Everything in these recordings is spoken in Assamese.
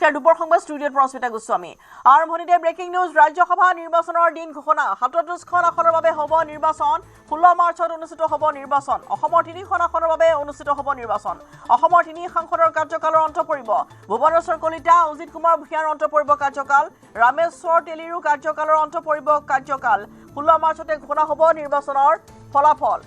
নমস্কাৰ দুপৰ সংবাদ ষ্টুডিঅ'ত প্ৰস্মিতা গোস্বামী আৰম্ভণিতে ব্ৰেকিং নিউজ ৰাজ্যসভা নিৰ্বাচনৰ দিন ঘোষণা ৩৭খন আসনৰ বাবে হ'ব নিৰ্বাচন ১৬ মাৰ্চত অনুষ্ঠিত হ'ব নিৰ্বাচন অসমৰ ৩খন আসনৰ বাবে অনুষ্ঠিত হ'ব নিৰ্বাচন অসমৰ ৩ সাংসদৰ কাৰ্যকালৰ অন্ত পৰিব ভুৱনেশ্বৰ কলিতা অজিত কুমাৰ ভূঞাৰ অন্ত পৰিব কাৰ্যকাল ৰামেশ্বৰ তেলিৰো কাৰ্যকালৰ অন্ত পৰিব কাৰ্যকাল ১৬ মাৰ্চতে ঘোষণা হ'ব নিৰ্বাচনৰ ফলাফল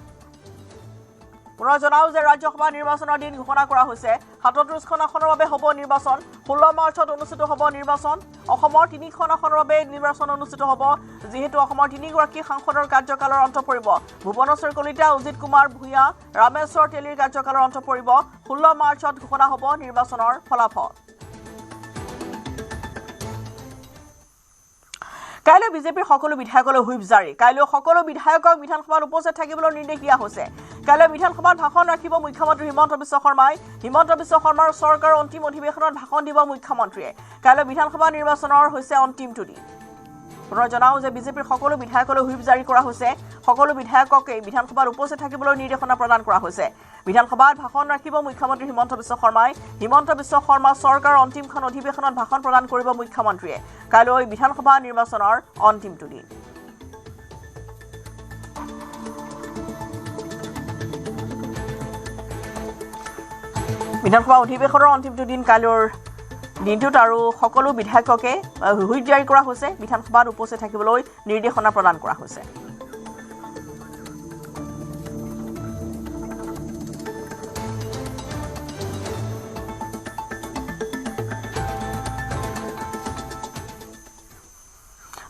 পুনৰ জনাও যে ৰাজ্যসভা নিৰ্বাচনৰ দিন ঘোষণা কৰা হৈছে ৩৭খন আসনৰ বাবে হ'ব নিৰ্বাচন ১৬ মাৰ্চত অনুষ্ঠিত হ'ব নিৰ্বাচন অসমৰ ৩খন আসনৰ বাবে নিৰ্বাচন অনুষ্ঠিত হ'ব যেহেতু অসমৰ ৩গৰাকী সাংসদৰ কাৰ্যকালৰ অন্ত পৰিব ভুৱনেশ্বৰ কলিতা অজিত কুমাৰ ভূঞা ৰামেশ্বৰ তেলিৰ কাৰ্যকালৰ অন্ত পৰিব ১৬ মাৰ্চত ঘোষণা হ'ব নিৰ্বাচনৰ ফলাফল কাইলৈ বিজেপিৰ সকলো বিধায়কলৈ হুইপ জাৰি কাইলৈ সকলো বিধায়কক বিধানসভাত উপস্থিত থাকিবলৈ নিৰ্দেশ দিয়া হৈছে কাইলৈ বিধানসভাত ভাষণ ৰাখিব মুখ্যমন্ত্ৰী হিমন্ত বিশ্ব শৰ্মাৰ চৰকাৰৰ অন্তিম অধিৱেশনত ভাষণ দিব মুখ্যমন্ত্ৰীয়ে কাইলৈ বিধানসভা নিৰ্বাচনৰ হৈছে অন্তিমটো দিন পুনৰ জনাও যে বিজেপিৰ সকলো বিধায়কলৈ হুইপ জাৰি কৰা হৈছে সকলো বিধায়ককে বিধানসভাত উপস্থিত থাকিবলৈ নিৰ্দেশনা প্ৰদান কৰা হৈছে বিধানসভাত ভাষণ ৰাখিব মুখ্যমন্ত্ৰী হিমন্ত বিশ্ব শৰ্মা চৰকাৰৰ অন্তিমখন অধিৱেশনত ভাষণ প্ৰদান কৰিব মুখ্যমন্ত্ৰীয়ে কাইলৈ বিধানসভা নিৰ্বাচনৰ অন্তিমটো দিন বিধানসভা অধিৱেশনৰ অন্তিমটো দিন কাইলৈৰ দিনটোত আৰু সকলো বিধায়ককে হুইপ জাৰি কৰা হৈছে বিধানসভাত উপস্থিত থাকিবলৈ নিৰ্দেশনা প্ৰদান কৰা হৈছে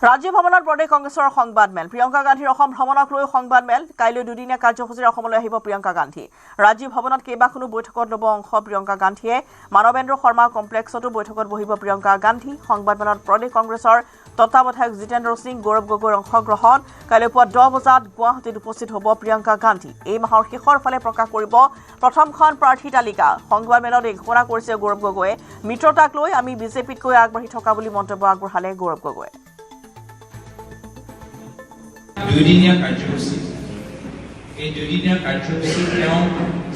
ৰাজ্য ভৱনত প্ৰদেশ কংগ্ৰেছৰ সংবাদমেল প্ৰিয়ংকা গান্ধীৰ অসম ভ্ৰমণক লৈ সংবাদমেল কাইলৈ দুদিনীয়া কাৰ্যসূচীৰে অসমলৈ আহিব প্ৰিয়ংকা গান্ধী ৰাজ্য ভৱনত কেইবাখনো বৈঠকত ল'ব অংশ প্ৰিয়ংকা গান্ধীয়ে মানৱেন্দ্ৰ শৰ্মা কমপ্লেক্সতো বৈঠকত বহিব প্ৰিয়ংকা গান্ধী সংবাদমেলত প্ৰদেশ কংগ্ৰেছৰ তত্ত্বাৱধায়ক জিতেন্দ্ৰ সিং গৌৰৱ গগৈৰ অংশগ্ৰহণ কাইলৈ পুৱা 10 বজাত গুৱাহাটীত উপস্থিত হ'ব প্ৰিয়ংকা গান্ধী এই মাহৰ শেষৰ ফালে প্ৰকাশ কৰিব প্ৰথমখন প্ৰাৰ্থী তালিকা সংবাদমেলত এই ঘোষণা কৰিছে গৌৰৱ গগৈয়ে মিত্ৰতাক লৈ আমি বিজেপিতকৈ আগবাঢ়ি থকা বুলি মন্তব্য আগবঢ়ালে গৌৰৱ গগৈয়ে দুদিনীয়া কাৰ্যসূচী এই দুদিনীয়া কাৰ্যসূচী তেওঁ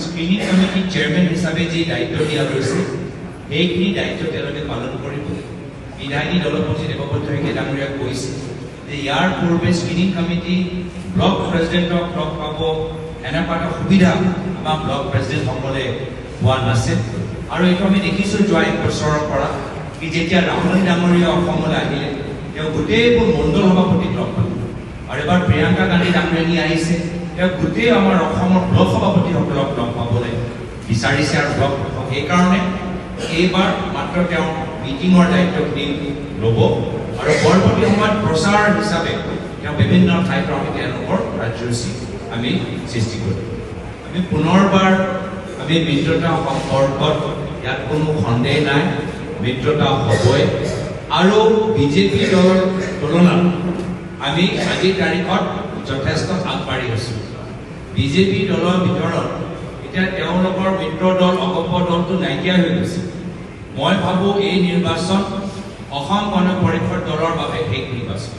স্ক্ৰিনিং কমিটিৰ চেয়াৰমেন হিচাপে যি দায়িত্ব দিয়া হৈছে সেইখিনি দায়িত্ব তেওঁলোকে পালন কৰিব বিধায়িনী দলপতি দেৱব্ৰত শইকীয়া ডাঙৰীয়াই কৈছে যে ইয়াৰ পূৰ্বে স্ক্ৰিনিং কমিটি ব্লক প্ৰেচিডেণ্টক লগ পাব এনেকুৱা এটা সুবিধা আমাৰ ব্লক প্ৰেচিডেণ্টসকলে পোৱা নাছিল আৰু এইটো আমি দেখিছোঁ যোৱা 1 বছৰৰ পৰা কি যেতিয়া ৰাহুল ডাঙৰীয়া অসমলৈ আহিলে তেওঁ গোটেইবোৰ মণ্ডল সভাপতিক লগ পালে আৰু এবাৰ প্ৰিয়ংকা গান্ধী ডাঙৰীয়ানী আহিছে তেওঁ গোটেই আমাৰ অসমৰ ব্লক সভাপতিসকলক লগ পাবলৈ বিচাৰিছে আৰু ব্লক সেইকাৰণে এইবাৰ মাত্ৰ তেওঁ মিটিঙৰ দায়িত্বখিনি ল'ব আৰু পৰৱৰ্তী সময়ত প্ৰচাৰ হিচাপে তেওঁ বিভিন্ন ঠাইত আমি তেওঁলোকৰ কাৰ্যসূচী আমি সৃষ্টি কৰিম আমি পুনৰবাৰ আমি মিত্ৰতা সম্পৰ্কত ইয়াত কোনো সন্দেহ নাই মিত্ৰতা হ'বই আৰু বিজেপি দলৰ তুলনাত আমি আজিৰ তাৰিখত যথেষ্ট আগবাঢ়ি আছোঁ বিজেপি দলৰ ভিতৰত এতিয়া তেওঁলোকৰ মিত্ৰ দল অগপ দলটো নাইকিয়া হৈ গৈছে মই ভাবোঁ এই নিৰ্বাচন অসম গণ পৰিষদ দলৰ বাবে শেষ নিৰ্বাচন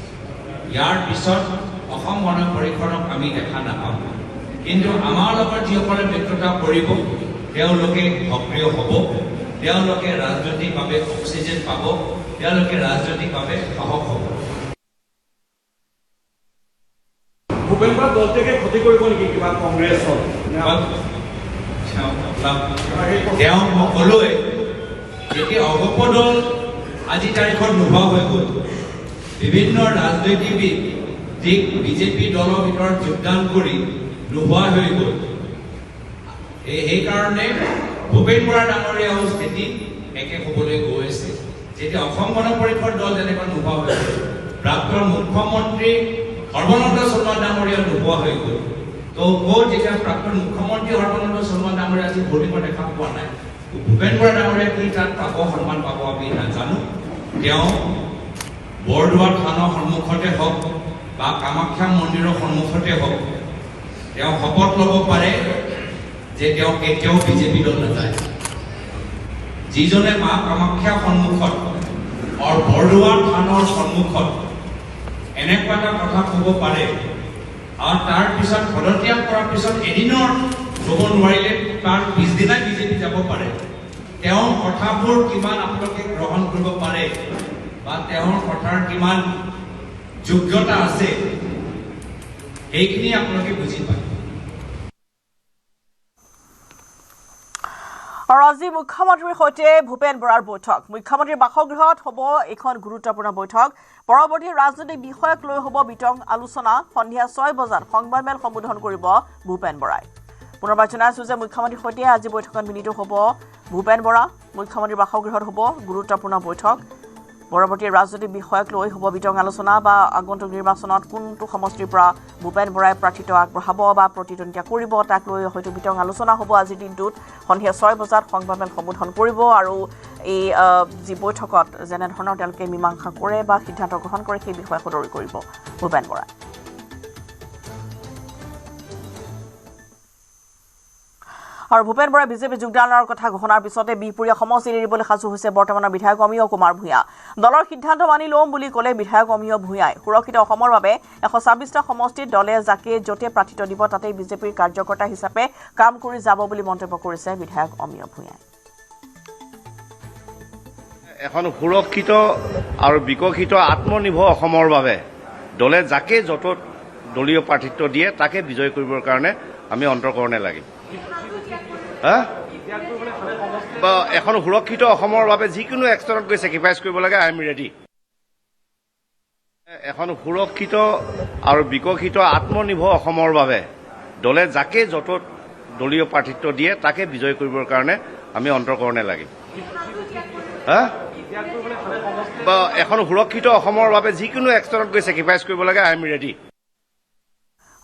ইয়াৰ পিছত অসম গণ পৰিষদক আমি দেখা নাপাম কিন্তু আমাৰ লগত যিসকলে মিত্ৰতা কৰিব তেওঁলোকে সক্ৰিয় হ'ব তেওঁলোকে ৰাজনৈতিকভাৱে অক্সিজেন পাব তেওঁলোকে ৰাজনৈতিকভাৱে সাহস হ'ব ভূপেন্দ্ৰ দলটোকে ক্ষতি কৰিব নেকি কিবা কংগ্ৰেছৰ তেওঁ সকলোৱে যেতিয়া অগপ দল আজি তাৰিখত নোহোৱা হৈ গ'ল বিভিন্ন ৰাজনীতিবিদ যি বিজেপি দলৰ ভিতৰত যোগদান কৰি নোহোৱা হৈ গ'ল সেইকাৰণে ভূপেন বৰা ডাঙৰীয়াও স্থিতি একে হ'বলৈ গৈ আছে যেতিয়া অসম গণ পৰিষদ দল যেনেকৈ নোহোৱা হৈ গ'ল প্ৰাক্তন মুখ্যমন্ত্ৰী সৰ্বানন্দ সোণোৱাল ডাঙৰীয়া নোহোৱা হৈ গ'ল তো ক'ত যেতিয়া প্ৰাক্তন মুখ্যমন্ত্ৰী সৰ্বানন্দ সোণোৱাল ডাঙৰীয়া আজি ভোটিঙত দেখা পোৱা নাই ভূপেন বৰা ডাঙৰীয়া কি তাত পাব সন্মান পাব আমি নাজানো তেওঁ বৰদোৱা থানৰ সন্মুখতে হওক বা কামাখ্যা মন্দিৰৰ সন্মুখতে হওক তেওঁ শপত ল'ব পাৰে যে তেওঁ কেতিয়াও বিজেপি দল নাযায় যিজনে মা কামাখ্যা সন্মুখত আৰু বৰদোৱা থানৰ সন্মুখত এনেকুৱা এটা কথা ক'ব পাৰে আৰু তাৰ পিছত পদত্যাগ কৰাৰ পিছত এদিনৰ ক'ব নোৱাৰিলে তাৰ পিছদিনাই বিজেপি যাব পাৰে তেওঁৰ কথাবোৰ কিমান আপোনালোকে গ্ৰহণ কৰিব পাৰে বা তেওঁৰ কথাৰ কিমান যোগ্যতা আছে এইখিনি আপোনালোকে বুজি পায়। আৰু আজি মুখ্যমন্ত্ৰীৰ সৈতে ভূপেন বৰাৰ বৈঠক। মুখ্যমন্ত্ৰীৰ বাসগৃহত হ'ব এখন গুৰুত্বপূৰ্ণ বৈঠক। পৰৱৰ্তী ৰাজনৈতিক বিষয়ক লৈ হ'ব বিতং আলোচনা। সন্ধিয়া 6 বজাত সংবাদমেল সম্বোধন কৰিব ভূপেন বৰাই। পুনৰবাৰ জনাইছোঁ যে মুখ্যমন্ত্ৰীৰ সৈতে আজি বৈঠকত মিলিত হ'ব ভূপেন বৰা। মুখ্যমন্ত্ৰীৰ বাসগৃহত হ'ব গুৰুত্বপূৰ্ণ বৈঠক। পৰৱৰ্তী ৰাজনৈতিক বিষয়ক লৈ হ'ব বিতং আলোচনা বা আগন্তুক নিৰ্বাচনত কোনটো সমষ্টিৰ পৰা ভূপেন বৰাই প্ৰাৰ্থিত্ব আগবঢ়াব বা প্ৰতিদ্বন্দ্বিতা কৰিব তাক লৈ হয়তো বিতং আলোচনা হ'ব আজিৰ দিনটোত। সন্ধিয়া 6 বজাত সংবাদমেল সম্বোধন কৰিব আৰু এই যি বৈঠকত যেনেধৰণৰ তেওঁলোকে মীমাংসা কৰে বা সিদ্ধান্ত গ্ৰহণ কৰে সেই বিষয়ে সদৰি কৰিব ভূপেন বৰাই। আৰু ভূপেন বৰাই বিজেপি যোগদানৰ কথা ঘোষণাৰ পিছতে বিহপুৰীয়া সমষ্টি এৰিবলৈ সাজু হৈছে বৰ্তমানৰ বিধায়ক অমিয় কুমাৰ ভূঞা। দলৰ সিদ্ধান্ত মানি ল'ম বুলি ক'লে বিধায়ক অমিয় ভূঞাই। সুৰক্ষিত অসমৰ বাবে 126টা সমষ্টিত দলে যাকে য'তে প্ৰাৰ্থিত্ব দিব তাতেই বিজেপিৰ কাৰ্যকৰ্তা হিচাপে কাম কৰি যাব বুলি মন্তব্য কৰিছে বিধায়ক অমিয় ভূঞাই। এখন সুৰক্ষিত আৰু বিকশিত আত্মনিৰ্ভৰ অসমৰ বাবে দলে যাকে য'ত দলীয় প্ৰাৰ্থিত্ব দিয়ে তাকে বিজয় কৰিবৰ কাৰণে আমি অন্তৰকৰণে লাগিম। বা এখন সুৰক্ষিত অসমৰ বাবে যিকোনো এক্সনত গৈ ছেক্ৰিফাইচ কৰিব লাগে আই এম ৰেডি। এখন সুৰক্ষিত আৰু বিকশিত আত্মনিৰ্ভৰ অসমৰ বাবে দলে যাকে য'ত দলীয় প্ৰাৰ্থিত্ব দিয়ে তাকে বিজয় কৰিবৰ কাৰণে আমি অন্তৰকৰণে লাগিম। বা এখন সুৰক্ষিত অসমৰ বাবে যিকোনো এক্সনত গৈ ছেক্ৰিফাইচ কৰিব লাগে আই এম ৰেডি।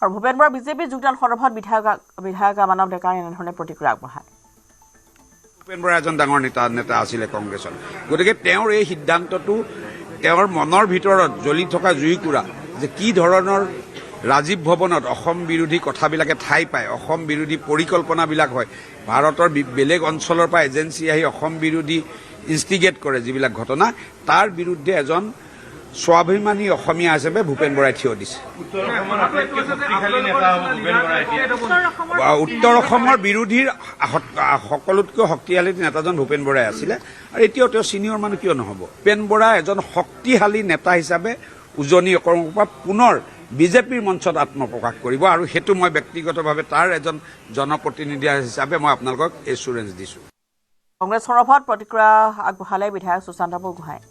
আৰু ভূপেন বৰা বিজেপি যোগদান সন্দৰ্ভত বিধায়ক মানৱ ডেকাৰ এনেধৰণে প্ৰতিক্ৰিয়া আগবঢ়ায়। ভূপেন বৰা এজন ডাঙৰ নেতা আছিলে কংগ্ৰেছত, গতিকে তেওঁৰ এই সিদ্ধান্তটো তেওঁৰ মনৰ ভিতৰত জ্বলি থকা জুইকুৰা যে কি ধৰণৰ ৰাজীৱ ভৱনত অসম বিৰোধী কথাবিলাকে ঠাই পায়, অসম বিৰোধী পৰিকল্পনাবিলাক হয়, ভাৰতৰ বেলেগ অঞ্চলৰ পৰা এজেঞ্চি আহি অসম বিৰোধী ইনষ্টিগেট কৰে যিবিলাক ঘটনা, তাৰ বিৰুদ্ধে এজন স্বাভিমানী অসমীয়া হিচাপে ভূপেন বৰাই থিয় দিছে। উত্তৰ অসমৰ বিৰোধীৰ সকলোতকৈ শক্তিশালী নেতাজন ভূপেন বৰাই আছিলে আৰু এতিয়াও তেওঁ ছিনিয়ৰ মানুহ কিয় নহ'ব। ভূপেন বৰা এজন শক্তিশালী নেতা হিচাপে উজনি অসমৰ পৰা পুনৰ বিজেপিৰ মঞ্চত আত্মপ্ৰকাশ কৰিব আৰু সেইটো মই ব্যক্তিগতভাৱে তাৰ এজন জনপ্ৰতিনিধি হিচাপে মই আপোনালোকক এছুৰেঞ্চ দিছোঁ। কংগ্ৰেছ সন্দৰ্ভত প্ৰতিক্ৰিয়া আগবঢ়ালে বিধায়ক সুশান্ত বৰগোহাঁই।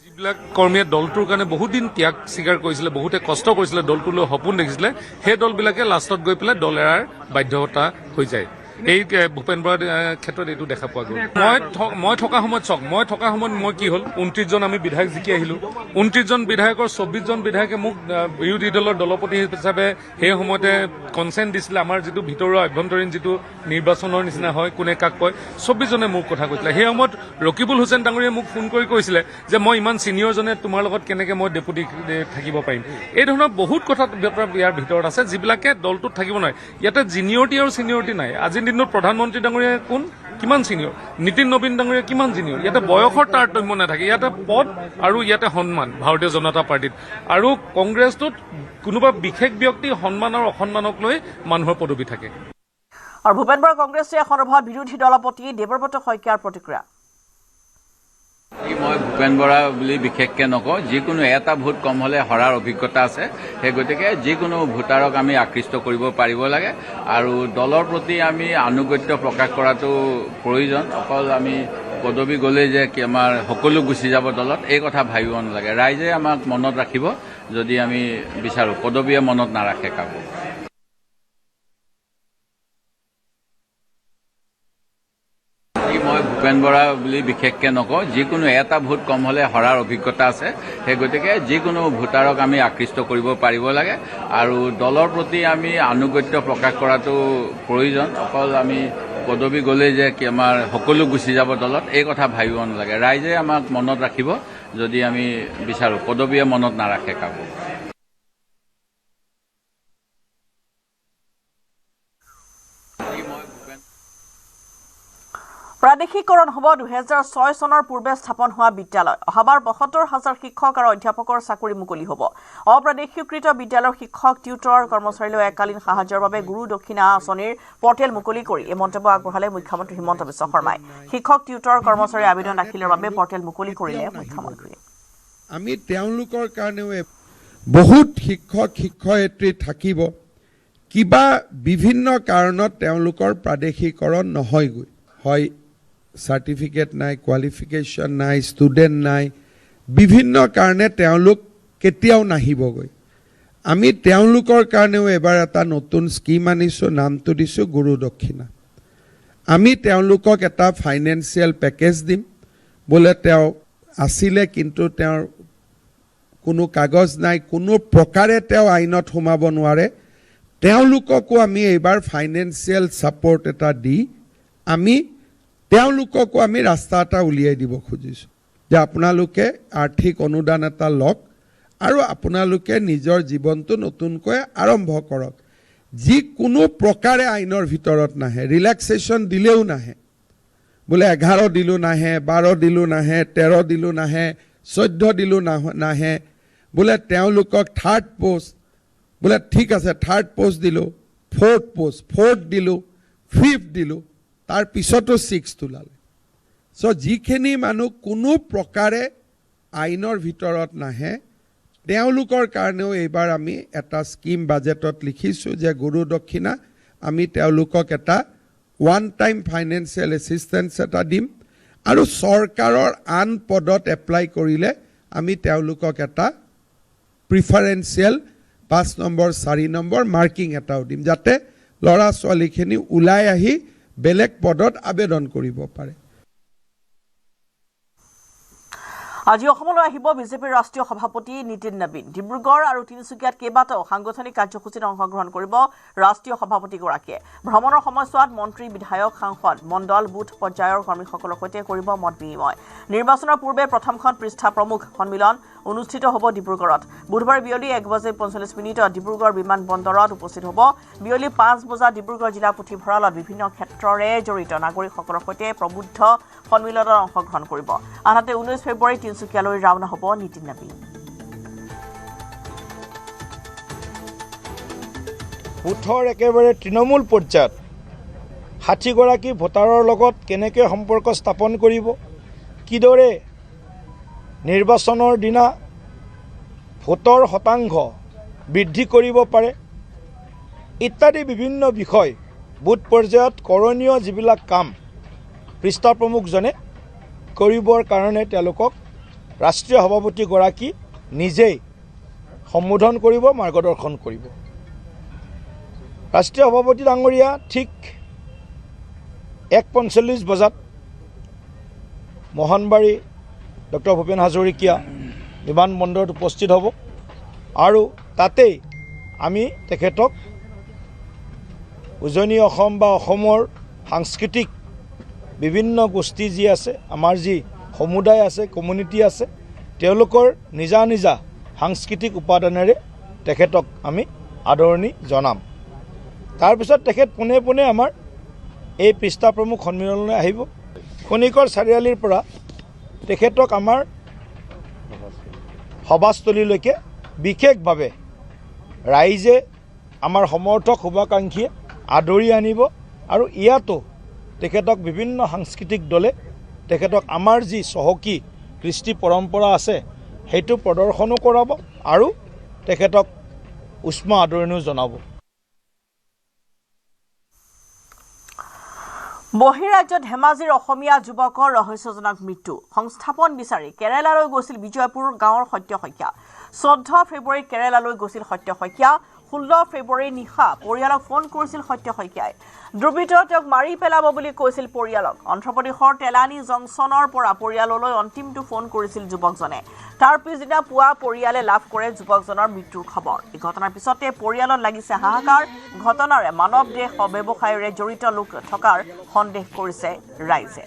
যিবিলাক কৰ্মীয়ে দলটোৰ কাৰণে বহুত দিন ত্যাগ স্বীকাৰ কৰিছিলে, বহুতে কষ্ট কৰিছিলে, দলটোলৈ সপোন দেখিছিলে, সেই দলবিলাকে লাষ্টত গৈ পেলাই দল এৰাৰ বাধ্যতা হৈ যায়। এই ভূপেন বৰাৰ ক্ষেত্ৰত এইটো দেখা পোৱা গ'ল। মই থকা সময়ত মই কি হ'ল 29জন আমি বিধায়ক জিকি আহিলো। 29জন বিধায়কৰ 24জন বিধায়কে মোক বিৰোধী দলৰ দলপতি হিচাপে সেই সময়তে কনচেণ্ট দিছিলে। আমাৰ যিটো ভিতৰুৱা আভ্যন্তৰীণ যিটো নিৰ্বাচনৰ নিচিনা হয়, কোনে কাক কয়, 24জনে মোৰ কথা কৈছিলে। সেই সময়ত ৰকিবুল হুছেইন ডাঙৰীয়াই মোক ফোন কৰি কৈছিলে যে মই ইমান ছিনিয়ৰজনে তোমাৰ লগত কেনেকৈ মই ডেপুটি থাকিব পাৰিম। এই ধৰণৰ বহুত কথা ইয়াৰ ভিতৰত আছে যিবিলাকে দলটোত থাকিব নোৱাৰে। ইয়াতে জিনিয়ৰিটি আৰু ছিনিয়ৰিটি নাই। আজিৰ দিনত প্ৰধানমন্ত্ৰী ডাঙৰীয়া কোন কিমান ছিনিয়ৰ, নীতিন নবীন ডাঙৰীয়া কিমান ছিনিয়ৰ। ইয়াতে বয়সৰ তাৰতম্য নাথাকে, ইয়াতে পদ আৰু ইয়াতে সন্মান ভাৰতীয় জনতা পাৰ্টিত। আৰু কংগ্ৰেছটোত কোনোবা বিশেষ ব্যক্তি সন্মান আৰু অসন্মানক লৈ মানুহৰ পদবী থাকে। আৰু ভূপেন বৰা কংগ্ৰেছে সন্দৰ্ভত বিৰোধী দলপতি দেৱব্ৰত শইকীয়াৰ প্ৰতিক্ৰিয়া। মই ভূপেন বৰা বুলি বিশেষকৈ নকওঁ, যিকোনো এটা ভোট কম হ'লে হৰাৰ অভিজ্ঞতা আছে। সেই গতিকে যিকোনো ভোটাৰক আমি আকৃষ্ট কৰিব পাৰিব লাগে আৰু দলৰ প্ৰতি আমি আনুগত্য প্ৰকাশ কৰাটো প্ৰয়োজন। অকল আমি পদবী গ'লেই যে আমাৰ সকলো গুচি যাব দলত, এই কথা ভাবিব নালাগে। ৰাইজে আমাক মনত ৰাখিব যদি আমি বিচাৰোঁ, পদবীয়ে মনত নাৰাখে কাকো। মই ভূপেন বৰা বুলি বিশেষকৈ নকওঁ, যিকোনো এটা ভোট কম হ'লে হৰাৰ অভিজ্ঞতা আছে। সেই গতিকে যিকোনো ভোটাৰক আমি আকৃষ্ট কৰিব পাৰিব লাগে আৰু দলৰ প্ৰতি আমি আনুগত্য প্ৰকাশ কৰাটো প্ৰয়োজন। অকল আমি পদবী গ'লেই যে আমাৰ সকলো গুচি যাব দলত, এই কথা ভাবিব নালাগে। ৰাইজে আমাক মনত ৰাখিব যদি আমি বিচাৰোঁ, পদবীয়ে মনত নাৰাখে কাকো। প্ৰাদেশিকৰণ হ'ব 2006 চনৰ পূৰ্বে স্থাপন হোৱা বিদ্যালয় অহাবাৰ ৭২,০০০ শিক্ষক আৰু অধ্যাপকৰ চাকৰি মুকলি হ'ব অপ্ৰাদেশিকৃত বিদ্যালয়ৰ শিক্ষক টিউটৰ কৰ্মচাৰীলৈ এককালীন সাহায্যৰ বাবে গুৰু দক্ষিণা আঁচনিৰ পৰ্টেল মুকলি কৰি এই মন্তব্য আগবঢ়ালে মুখ্যমন্ত্ৰী হিমন্ত বিশ্ব শৰ্মাই শিক্ষক টিউটৰ কৰ্মচাৰীৰ আবেদন দাখিলৰ বাবে পৰ্টেল মুকলি কৰিলে মুখ্যমন্ত্ৰীয়ে আমি তেওঁলোকৰ কাৰণেও বহুত শিক্ষক শিক্ষয়িত্ৰী থাকিব কিবা বিভিন্ন কাৰণত তেওঁলোকৰ প্ৰাদেশিকৰণ নহয়গৈ হয় চাৰ্টিফিকেট নাই কোৱালিফিকেশ্যন নাই ষ্টুডেণ্ট নাই বিভিন্ন কাৰণে তেওঁলোক কেতিয়াও নাহিবগৈ আমি তেওঁলোকৰ কাৰণেও এবাৰ এটা নতুন স্কিম আনিছোঁ নামটো দিছোঁ গুৰু দক্ষিণা আমি তেওঁলোকক এটা ফাইনেন্সিয়েল পেকেজ দিম বোলে তেওঁ আছিলে কিন্তু তেওঁৰ কোনো কাগজ নাই কোনো প্ৰকাৰে তেওঁ আইনত সোমাব নোৱাৰে তেওঁলোককো আমি এইবাৰ ফাইনেন্সিয়েল ছাপৰ্ট এটা দি আমি তেওঁলোককো আমি ৰাস্তা এটা উলিয়াই দিব খুজিছোঁ যে আপোনালোকে আৰ্থিক অনুদান এটা লওক আৰু আপোনালোকে নিজৰ জীৱনটো নতুনকৈ আৰম্ভ কৰক যিকোনো প্ৰকাৰে আইনৰ ভিতৰত নাহে ৰিলেক্সেশ্যন দিলেও নাহে বোলে 11 দিলো নাহে 12 দিলো নাহে 13 দিলো নাহে 14 দিলো নাহে বোলে তেওঁলোকক থাৰ্ড পোষ্ট বোলে ঠিক আছে থাৰ্ড পোষ্ট দিলোঁ ফ'ৰ্থ দিলোঁ ফিফ্থ দিলোঁ তাৰ পিছতো 6 তোলালে চ' যিখিনি মানুহ কোনো প্ৰকাৰে আইনৰ ভিতৰত নাহে তেওঁলোকৰ কাৰণেও এইবাৰ আমি এটা স্কিম বাজেটত লিখিছোঁ যে গুৰু দক্ষিণা আমি তেওঁলোকক এটা ওৱান টাইম ফাইনেন্সিয়েল এছিষ্টেঞ্চ এটা দিম আৰু চৰকাৰৰ আন পদত এপ্লাই কৰিলে আমি তেওঁলোকক এটা প্ৰিফাৰেঞ্চিয়েল 5 নম্বৰ 4 নম্বৰ মাৰ্কিং এটাও দিম যাতে ল'ৰা ছোৱালীখিনি ওলাই আহি বেলেগ পদত আবেদন কৰিব পাৰে আজি অসমলৈ আহিব বিজেপিৰ ৰাষ্ট্ৰীয় সভাপতি নীতিন নবীন ডিব্ৰুগড় আৰু তিনিচুকীয়াত কেইবাটাও সাংগঠনিক কাৰ্যসূচীত অংশগ্ৰহণ কৰিব ৰাষ্ট্ৰীয় সভাপতিগৰাকীয়ে ভ্ৰমণৰ সময়ছোৱাত মন্ত্ৰী বিধায়ক সাংসদ মণ্ডল বুথ পৰ্যায়ৰ কৰ্মীসকলৰ সৈতে কৰিব মত বিনিময় নিৰ্বাচনৰ পূৰ্বে প্ৰথমখন পৃষ্ঠা প্ৰমুখ সন্মিলন অনুষ্ঠিত হ'ব ডিব্ৰুগড়ত বুধবাৰে বিয়লি 1:45 ডিব্ৰুগড় বিমান বন্দৰত উপস্থিত হ'ব বিয়লি 5 বজাত ডিব্ৰুগড় জিলা পুথিভঁৰালত বিভিন্ন ক্ষেত্ৰৰে জড়িত নাগৰিকসকলৰ সৈতে প্ৰবুদ্ধ সন্মিলনত অংশগ্ৰহণ কৰিব আনহাতে 19 ফেব্ৰুৱাৰী তিনিচুকীয়ালৈ ৰাওনা হ'ব নীতিন নবীন বুথৰ একেবাৰে তৃণমূল পৰ্যায়ত 60গৰাকী ভোটাৰৰ লগত কেনেকৈ সম্পৰ্ক স্থাপন কৰিব কিদৰে নিৰ্বাচনৰ দিনা ভোটৰ শতাংশ বৃদ্ধি কৰিব পাৰে ইত্যাদি বিভিন্ন বিষয় বুথ পৰ্যায়ত কৰণীয় যিবিলাক কাম পৃষ্ঠা প্ৰমুখজনে কৰিবৰ কাৰণে তেওঁলোকক ৰাষ্ট্ৰীয় সভাপতিগৰাকী নিজেই সম্বোধন কৰিব মাৰ্গদৰ্শন কৰিব ৰাষ্ট্ৰীয় সভাপতি ডাঙৰীয়া ঠিক 1:45 বজাত মোহনবাৰী ডক্টৰ ভূপেন হাজৰিকীয়া বিমানবন্দৰত উপস্থিত হ'ব আৰু তাতেই আমি তেখেতক উজনি অসম বা অসমৰ সাংস্কৃতিক বিভিন্ন গোষ্ঠী যি আছে আমাৰ যি সমুদায় আছে কমিউনিটি আছে তেওঁলোকৰ নিজা নিজা সাংস্কৃতিক উপাদানেৰে তেখেতক আমি আদৰণি জনাম তাৰপিছত তেখেত পোনে পোনে আমাৰ এই পৃষ্ঠা প্ৰমুখ সন্মিলনলৈ আহিব খনিকৰ চাৰিআলিৰ পৰা তেখেতক আমাৰ সভাস্থলীলৈকে বিশেষভাৱে ৰাইজে আমাৰ সমৰ্থক শুভাকাংক্ষীয়ে আদৰি আনিব আৰু ইয়াতো তেখেতক বিভিন্ন সাংস্কৃতিক দলে তেখেতক আমাৰ যি চহকী কৃষ্টি পৰম্পৰা আছে সেইটো প্ৰদৰ্শনো কৰাব আৰু তেখেতক উষ্ম আদৰণিও জনাব বহিৰাজ্যত ধেমাজিৰ অসমীয়া যুৱকৰ ৰহস্যজনক মৃত্যু সংস্থাপন বিচাৰি কেৰালালৈ গৈছিল বিজয়পুৰ গাঁৱৰ সত্য শইকীয়া 14 ফেব্ৰুৱাৰীত কেৰালালৈ গৈছিল সত্য শইকীয়া 16 ফেব্ৰুৱাৰী নিশা পৰিয়ালক ফোন কৰিছিল সত্য শইকীয়াই দ্ৰুবিত তেওঁক মাৰি পেলাব বুলি কৈছিল পৰিয়ালক অন্ধ্ৰপ্ৰদেশৰ তেলানী জংচনৰ পৰা পৰিয়াললৈ অন্তিমটো ফোন কৰিছিল যুৱকজনে তাৰ পিছদিনা পুৱা পৰিয়ালে লাভ কৰে যুৱকজনৰ মৃত্যুৰ খবৰ এই ঘটনাৰ পিছতে পৰিয়ালত লাগিছে হাহাকাৰ ঘটনাৰে মানৱ দেহ ব্যৱসায়ৰে জড়িত লোক থকাৰ সন্দেহ কৰিছে ৰাইজে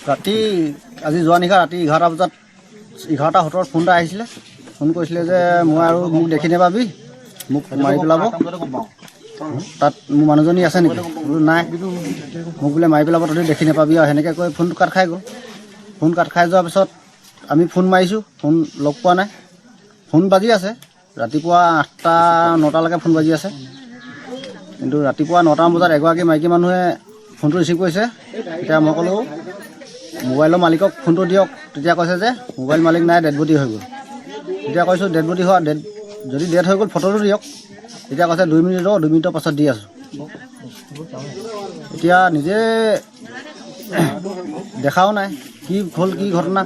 ৰাতি আজি যোৱা নিশা ৰাতি 11 বজাত 11:17 ফোন এটা আহিছিলে ফোন কৰিছিলে যে মই আৰু মোক দেখি নাপাবি মোক মাৰি পেলাব তাত মোৰ মানুহজনী আছে নেকি বোলো নাই মোক বোলে মাৰি পেলাব তহঁতি দেখি নাপাবি আৰু সেনেকৈ কৈ ফোনটো কাট খাই গ'ল ফোন কাট খাই যোৱাৰ পিছত আমি ফোন মাৰিছোঁ ফোন লগ পোৱা নাই ফোন বাজি আছে ৰাতিপুৱা 8টা 9টালৈকে ফোন বাজি আছে কিন্তু ৰাতিপুৱা 9টা বজাত এগৰাকী মাইকী মানুহে ফোনটো ৰিচিভ কৰিছে তেতিয়া মই ক'লোঁ মোবাইলৰ মালিকক ফোনটো দিয়ক তেতিয়া কৈছে যে মোবাইল মালিক নাই ডেড বডি হৈ গ'ল তেতিয়া কৈছোঁ ডেড বডি হোৱা যদি ডেড হৈ গ'ল ফটোটো দিয়ক এতিয়া কৈছে 2 মিনিট ৰ 2 মিনিটৰ পাছত দি আছোঁ এতিয়া নিজে দেখাও নাই কি হ'ল কি ঘটনা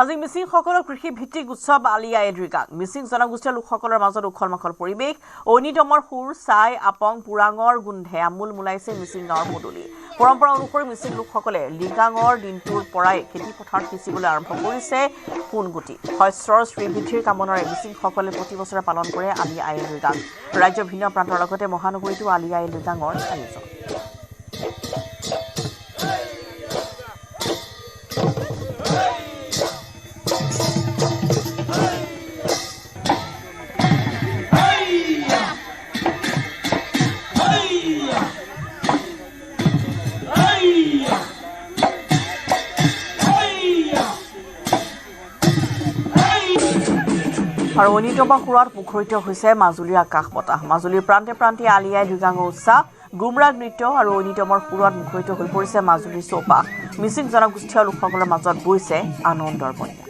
আজি মিচিংসকলৰ কৃষি ভিত্তিক উৎসৱ আলি আই লৃগাং মিচিং জনগোষ্ঠীয় লোকসকলৰ মাজত উখল মাখল পৰিৱেশ ঐনিতমৰ সুৰ চাই আপং পুৰাঙৰ গোন্ধে আমোল মোলাইছে মিচিং গাঁৱৰ পদূলি পৰম্পৰা অনুসৰি মিচিং লোকসকলে লিগাঙৰ দিনটোৰ পৰাই খেতি পথাৰত সিঁচিবলৈ আৰম্ভ কৰিছে পোনগুটি শস্যৰ শ্ৰীবৃদ্ধিৰ কামনাৰে মিচিংসকলে প্ৰতি বছৰে পালন কৰে আলি আই লৃগাং ৰাজ্যৰ ভিন্ন প্ৰান্তৰ লগতে মহানগৰীতো আলি আই লৃগাঙৰ আয়োজন আৰু অনিতম সুৰত মুখৰিত হৈছে মাজুলীৰ আকাশ বতাহ মাজুলীৰ প্ৰান্তে প্ৰান্তে আলি আই লৃগাঙৰ উৎসাহ গুমৰাগ নৃত্য আৰু অনিতমৰ সুৰত মুখৰিত হৈ পৰিছে মাজুলীৰ চৌপাশ মিচিং জনগোষ্ঠীয় লোকসকলৰ মাজত বৈছে আনন্দৰ বন্যা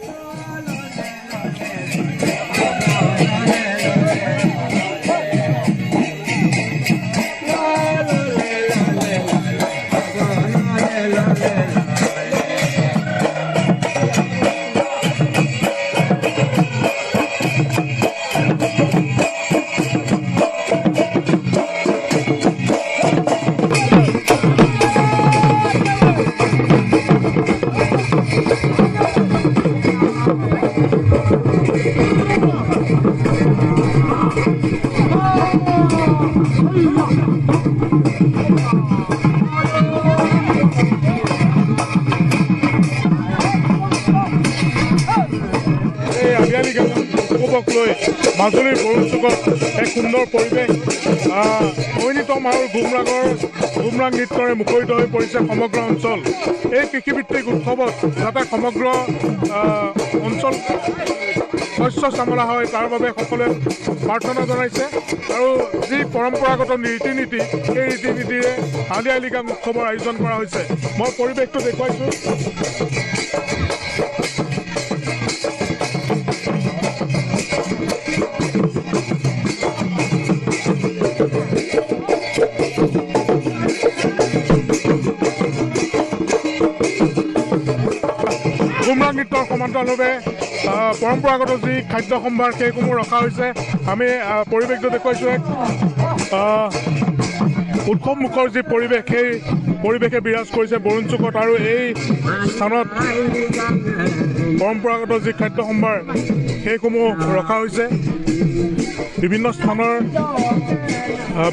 মাজুলীৰ বৰুণচুকত এক সুন্দৰ পৰিৱেশ ঐনিতম আৰু গুমৰাগ নৃত্যৰে মুখৰিত হৈ পৰিছে সমগ্ৰ অঞ্চল এই কৃষিভিত্তিক উৎসৱত যাতে সমগ্ৰ অঞ্চল শস্য চামৰা হয় তাৰ বাবে সকলোৱে প্ৰাৰ্থনা জনাইছে আৰু যি পৰম্পৰাগত ৰীতি নীতি সেই ৰীতি নীতিৰে আলি আই লৃগাং উৎসৱৰ আয়োজন কৰা হৈছে মই পৰিৱেশটো দেখুৱাইছোঁ গুমৰাগ নৃত্যৰ সমান্তৰালভাৱে পৰম্পৰাগত যি খাদ্য সম্ভাৰ সেইসমূহ ৰখা হৈছে আমি পৰিৱেশটো দেখুৱাইছোঁ এক উৎসৱমুখৰ যি পৰিৱেশ সেই পৰিৱেশে বিৰাজ কৰিছে বৰুণচুকত আৰু এই স্থানত পৰম্পৰাগত যি খাদ্য সম্ভাৰ সেইসমূহ ৰখা হৈছে বিভিন্ন স্থানৰ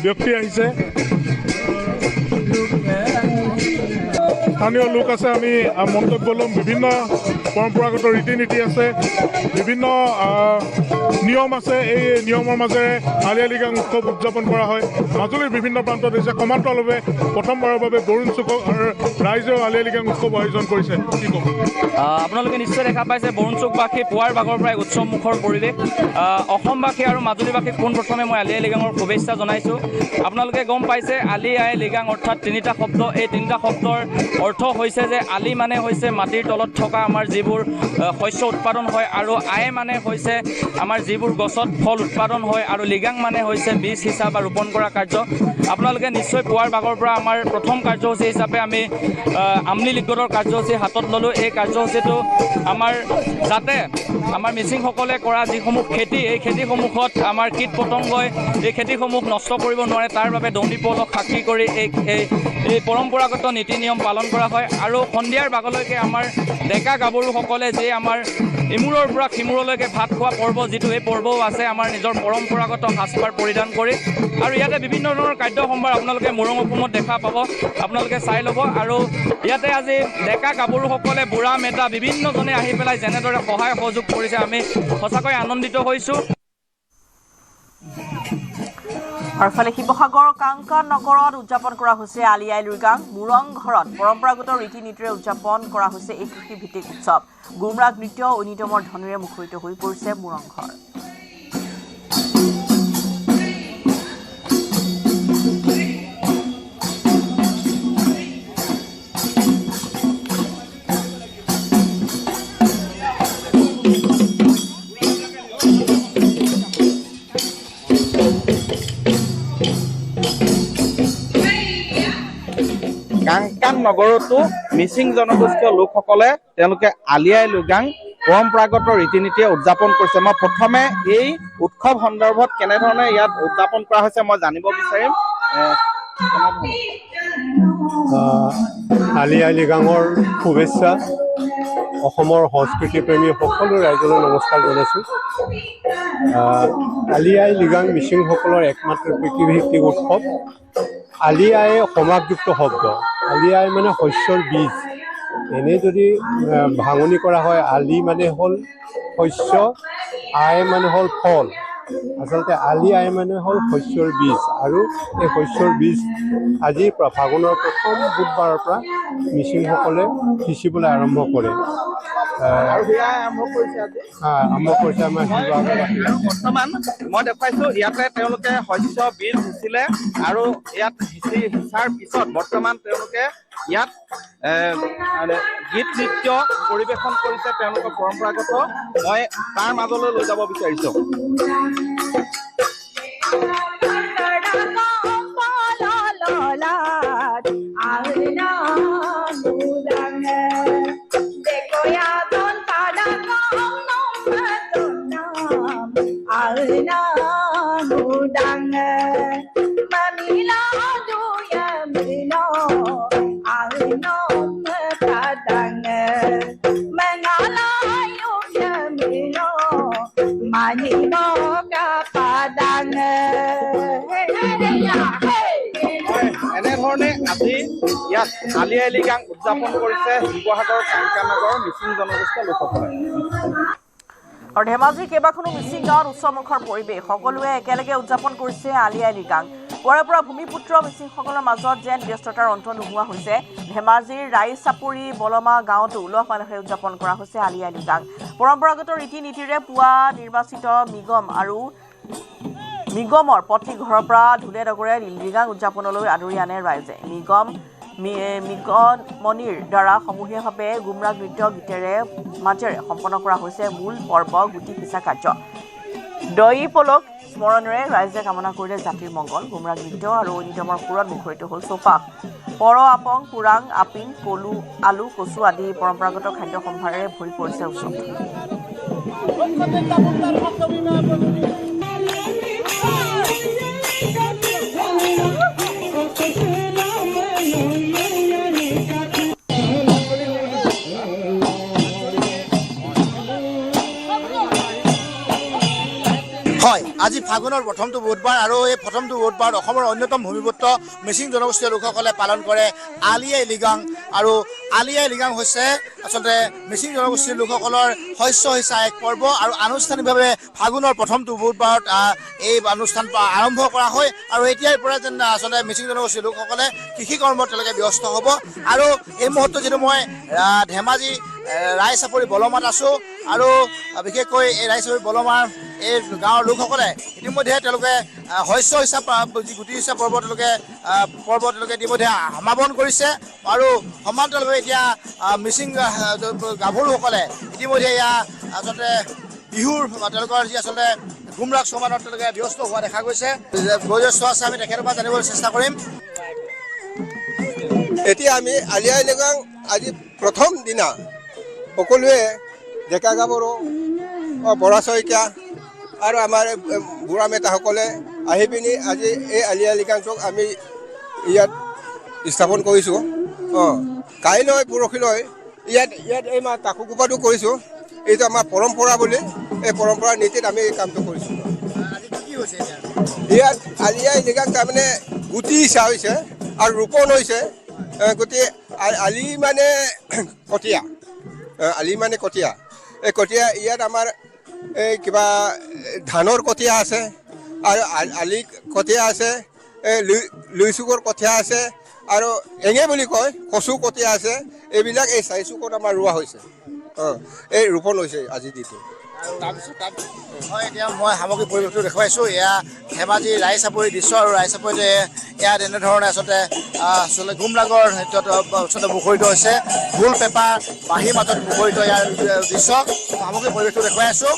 ব্যক্তি আহিছে স্থানীয় লোক আছে আমি মন্তব্য ল'ম বিভিন্ন পৰম্পৰাগত ৰীতি নীতি আছে বিভিন্ন নিয়ম আছে এই নিয়মৰ মাজেৰে আলি আই লৃগাং উৎসৱ উদযাপন কৰা হয় মাজুলীৰ বিভিন্ন প্ৰান্তত হৈছে সমান্তৰালভাৱে প্ৰথমবাৰৰ বাবে বৰুণচুকৰ ৰাইজেও আলি আই লৃগাং উৎসৱ আয়োজন কৰিছে কি ক'ব আপোনালোকে নিশ্চয় দেখা পাইছে বৰুণচুকবাসী পুৱাৰ ভাগৰ পৰাই উৎসৱমুখৰ পৰিৱেশ অসমবাসী আৰু মাজুলীবাসীক পোনপ্ৰথমে মই আলি আই লৃগাঙৰ শুভেচ্ছা জনাইছোঁ আপোনালোকে গম পাইছে আলি আই লৃগাং অৰ্থাৎ তিনিটা শব্দ এই তিনিটা শব্দৰ অৰ্থ হৈছে যে আলি মানে হৈছে মাটিৰ তলত থকা আমাৰ যিবোৰ শস্য উৎপাদন হয় আৰু আই মানে হৈছে আমাৰ যিবোৰ গছত ফল উৎপাদন হয় আৰু লৃগাং মানে হৈছে বীজ হিচাপ বা ৰোপণ কৰা কাৰ্য আপোনালোকে নিশ্চয় পুৱাৰ ভাগৰ পৰা আমাৰ প্ৰথম কাৰ্যসূচী হিচাপে আমি আমলি লিগৰ কাৰ্যসূচী হাতত ল'লোঁ এই কাৰ্যসূচীটো আমাৰ যাতে আমাৰ মিচিংসকলে কৰা যিসমূহ খেতি এই খেতিসমূহত আমাৰ কীট পতংগই এই খেতিসমূহ নষ্ট কৰিব নোৱাৰে তাৰ বাবে দৌদিপলক সাক্ষী কৰি এই পৰম্পৰাগত নীতি নিয়ম পালন কৰা হয় আৰু সন্ধিয়াৰ ভাগলৈকে আমাৰ ডেকা গাভৰুসকলে যে আমাৰ ইমূৰৰ পৰা সিমূৰলৈকে ভাত খোৱা পৰ্ব যিটো এই পৰ্বও আছে আমাৰ নিজৰ পৰম্পৰাগত সাজপাৰ পৰিধান কৰি আৰু ইয়াতে বিভিন্ন ধৰণৰ খাদ্য সম্ভাৰ আপোনালোকে মুৰং অসমত দেখা পাব আপোনালোকে চাই ল'ব আৰু ইয়াতে আজি ডেকা গাভৰুসকলে বুঢ়া মেটা বিভিন্নজনে আহি পেলাই যেনেদৰে সহায় সহযোগ কৰিছে আমি সঁচাকৈ আনন্দিত হৈছোঁ আৰু ফালে শিৱসাগৰ কাংকা নগৰত উদযাপন কৰা হৈছে আলি আই লৃগাং মুৰং ঘৰত পৰম্পৰাগত ৰীতি নীতিৰে উদযাপন কৰা হৈছে এই কৃষিভিত্তিক উৎসৱ গুমৰাগ নৃত্য ঐনিতমৰ ধ্বনিৰে মুখৰিত হৈ পৰিছে মুৰং ঘৰ কাংকান নগৰতো মিচিং জনগোষ্ঠীয় লোকসকলে তেওঁলোকে আলি আই লৃগাং পৰম্পৰাগত ৰীতি নীতিৰে উদযাপন কৰিছে মই প্ৰথমে এই উৎসৱ সন্দৰ্ভত কেনেধৰণে ইয়াত উদযাপন কৰা হৈছে মই জানিব বিচাৰিম আলি আই লৃগাঙৰ শুভেচ্ছা অসমৰ সংস্কৃতি প্ৰেমী সকলো ৰাইজলৈ নমস্কাৰ জনাইছোঁ আলি আই লৃগাং মিচিংসকলৰ একমাত্ৰ কৃষিভিত্তিক উৎসৱ আলি আই সমাসযুক্ত শব্দ আলি আই মানে শস্যৰ বীজ এনেই যদি ভাঙনি কৰা হয় আলি মানে হ'ল শস্য আই মানে হ'ল ফল আচলতে আলি আই মানে হ'ল শস্যৰ বীজ আৰু এই শস্যৰ বীজ আজিৰ পৰা ফাগুনৰ প্ৰথম বুধবাৰৰ পৰা মিচিংসকলে সিঁচিবলৈ আৰম্ভ কৰে আৰম্ভ কৰিছে আমাৰ বৰ্তমান মই দেখুৱাইছোঁ ইয়াতে তেওঁলোকে শস্য বীজ সিঁচিলে আৰু ইয়াত সিঁচাৰ পিছত বৰ্তমান তেওঁলোকে ইয়াত গীত নৃত্য পৰিৱেশন কৰিছে তেওঁলোকৰ পৰম্পৰাগত মই তাৰ মাজলৈ লৈ যাব বিচাৰিছোঁ এনেধৰণে আজি ইয়াত আলি আই লৃগাং উদযাপন কৰিছে শিৱসাগৰ কাংকা নগৰৰ মিচিং জনগোষ্ঠীয় লোকসকলে আৰু ধেমাজিৰ কেইবাখনো মিচিং গাঁৱত উৎসৱমুখৰ পৰিৱেশ সকলোৱে একেলগে উদযাপন কৰিছে আলি আই লৃগাং পুৱাৰে পৰা ভূমিপুত্ৰ মিচিংসকলৰ মাজত যেন ব্যস্ততাৰ অন্ত নোহোৱা হৈছে ধেমাজিৰ ৰাইচাপৰি বলমা গাঁৱতো উলহ মালহেৰে উদযাপন কৰা হৈছে আলি আই লৃগাং পৰম্পৰাগত ৰীতি নীতিৰে পুৱা নিৰ্বাচিত নিগমৰ প্ৰতি ঘৰৰ পৰা ঢোলে ডগৰে লৃগাং উদযাপনলৈ আদৰি আনে ৰাইজে মিগমনিৰ দ্বাৰা সমূহীয়াভাৱে গুমৰাগ নৃত্য গীতেৰে মাজেৰে সম্পন্ন কৰা হৈছে মূল পৰ্ব গুটি সিঁচা কাৰ্য দৈ পলক স্মৰণেৰে ৰাইজে কামনা কৰিলে জাতিৰ মংগল গুমৰাগ নৃত্য আৰু ঐনিতমৰ সুৰত মুখৰিত হ'ল চৌপাশ পৰ আপং পুৰাং আপিং পলু আলু কচু আদি পৰম্পৰাগত খাদ্য সম্ভাৰেৰে ভৰি পৰিছে উৎসৱটো হয় আজি ফাগুনৰ প্ৰথমটো বুধবাৰ আৰু এই প্ৰথমটো বুধবাৰ অসমৰ অন্যতম ভূমিপুত্ৰ মিচিং জনগোষ্ঠীয় লোকসকলে পালন কৰে আলি আই লৃগাং আৰু আলি আই লৃগাং হৈছে আচলতে মিচিং জনগোষ্ঠীৰ লোকসকলৰ শস্য সিঁচা এক পৰ্ব আৰু আনুষ্ঠানিকভাৱে ফাগুনৰ প্ৰথমটো বুধবাৰত এই অনুষ্ঠান আৰম্ভ কৰা হয় আৰু এতিয়াৰ পৰা যেন আচলতে মিচিং জনগোষ্ঠীৰ লোকসকলে কৃষি কৰ্মত তেওঁলোকে ব্যস্ত হ'ব আৰু এই মুহূৰ্তত যিটো মই ধেমাজি ৰাইচাপৰি বলমাত আছোঁ আৰু বিশেষকৈ এই ৰাইচাপৰি বলমাৰ এই গাঁৱৰ লোকসকলে ইতিমধ্যে তেওঁলোকে শস্য সিঁচা যি গুটি সিঁচা পৰ্ব তেওঁলোকে ইতিমধ্যে সমাপন কৰিছে আৰু সমান্তৰালভাৱে এতিয়া মিচিং গাভৰুসকলে ইতিমধ্যে এয়া আচলতে বিহুৰ তেওঁলোকৰ যি আচলতে গুমৰাগ চৌমানত তেওঁলোকে ব্যস্ত হোৱা দেখা গৈছে বয়োজ্যেষ্ঠ আছে আমি তেখেতৰ পৰা জানিবলৈ চেষ্টা কৰিম এতিয়া আমি আলি আই লৃগাং আজি প্ৰথম দিনা সকলোৱে ডেকা গাভৰু বৰা শইকীয়া আৰু আমাৰ বুঢ়া মেতাসকলে আহি পিনি আজি এই আলি আই লৃগাংটোক আমি ইয়াত স্থাপন কৰিছোঁ কাইলৈ পৰহিলৈ ইয়াত এই তাকু কোপাটো কৰিছোঁ এইটো আমাৰ পৰম্পৰা বুলি এই পৰম্পৰা নীতিত আমি এই কামটো কৰিছোঁ ইয়াত আলি আই লৃগাং তাৰমানে গুটি সিঁচা হৈছে আৰু ৰোপণ হৈছে গতিকে আলি মানে কটীয়া আলি মানে কটীয়া এই কটীয়া ইয়াত আমাৰ এই কিবা ধানৰ কঠীয়া আছে আৰু আলি কঠীয়া আছে লুই চুকৰ কঠীয়া আছে আৰু এঙে বুলি কয় কচু কঠীয়া আছে এইবিলাক এই 4 চুকত আমাৰ ৰোৱা হৈছে এই ৰোপণ হৈছে আজি দিনটো হয় এতিয়া মই সামগ্ৰিক পৰিৱেশটো দেখুৱাইছোঁ এয়া ধেমাজি ৰাইচাপৰি দৃশ্য আৰু ৰাইচাপৰিতে ইয়াত এনেধৰণে আচলতে গুমৰাগৰ নৃত্যত আচলতে মুখৰিত হৈছে ঢোল পেঁপা বাঁহীৰ মাজত মুখৰিত ইয়াৰ দৃশ্য সামগ্ৰিক পৰিৱেশটো দেখুৱাই আছোঁ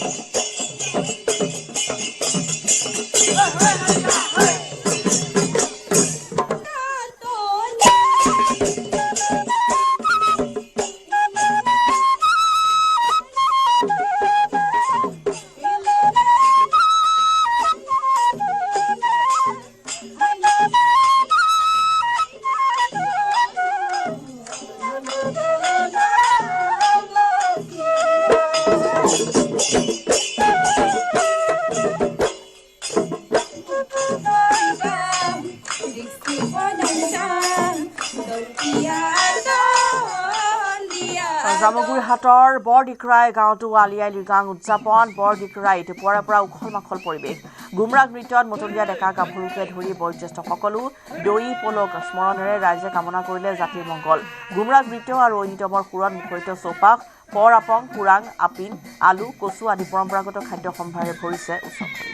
জামুগুৰিহাটৰ বৰদিকৰাই গাঁৱতো আলি আই লৃগাং উদযাপন বৰদিকৰাইত পুৱাৰে পৰা উখল মাখল পৰিৱেশ গুমৰাগ নৃত্যত মতলীয়া ডেকা গাভৰুকে ধৰি বয়োজ্যেষ্ঠসকলো দৈ পলক স্মৰণেৰে ৰাইজে কামনা কৰিলে জাতিৰ মংগল গুমৰাগ নৃত্য আৰু ঐনিতমৰ সুৰত মুখৰিত চৌপাশ পৰ আপং কুৰাং আপিন আলু কচু আদি পৰম্পৰাগত খাদ্য সম্ভাৰে ভৰিছে উৎসৱটি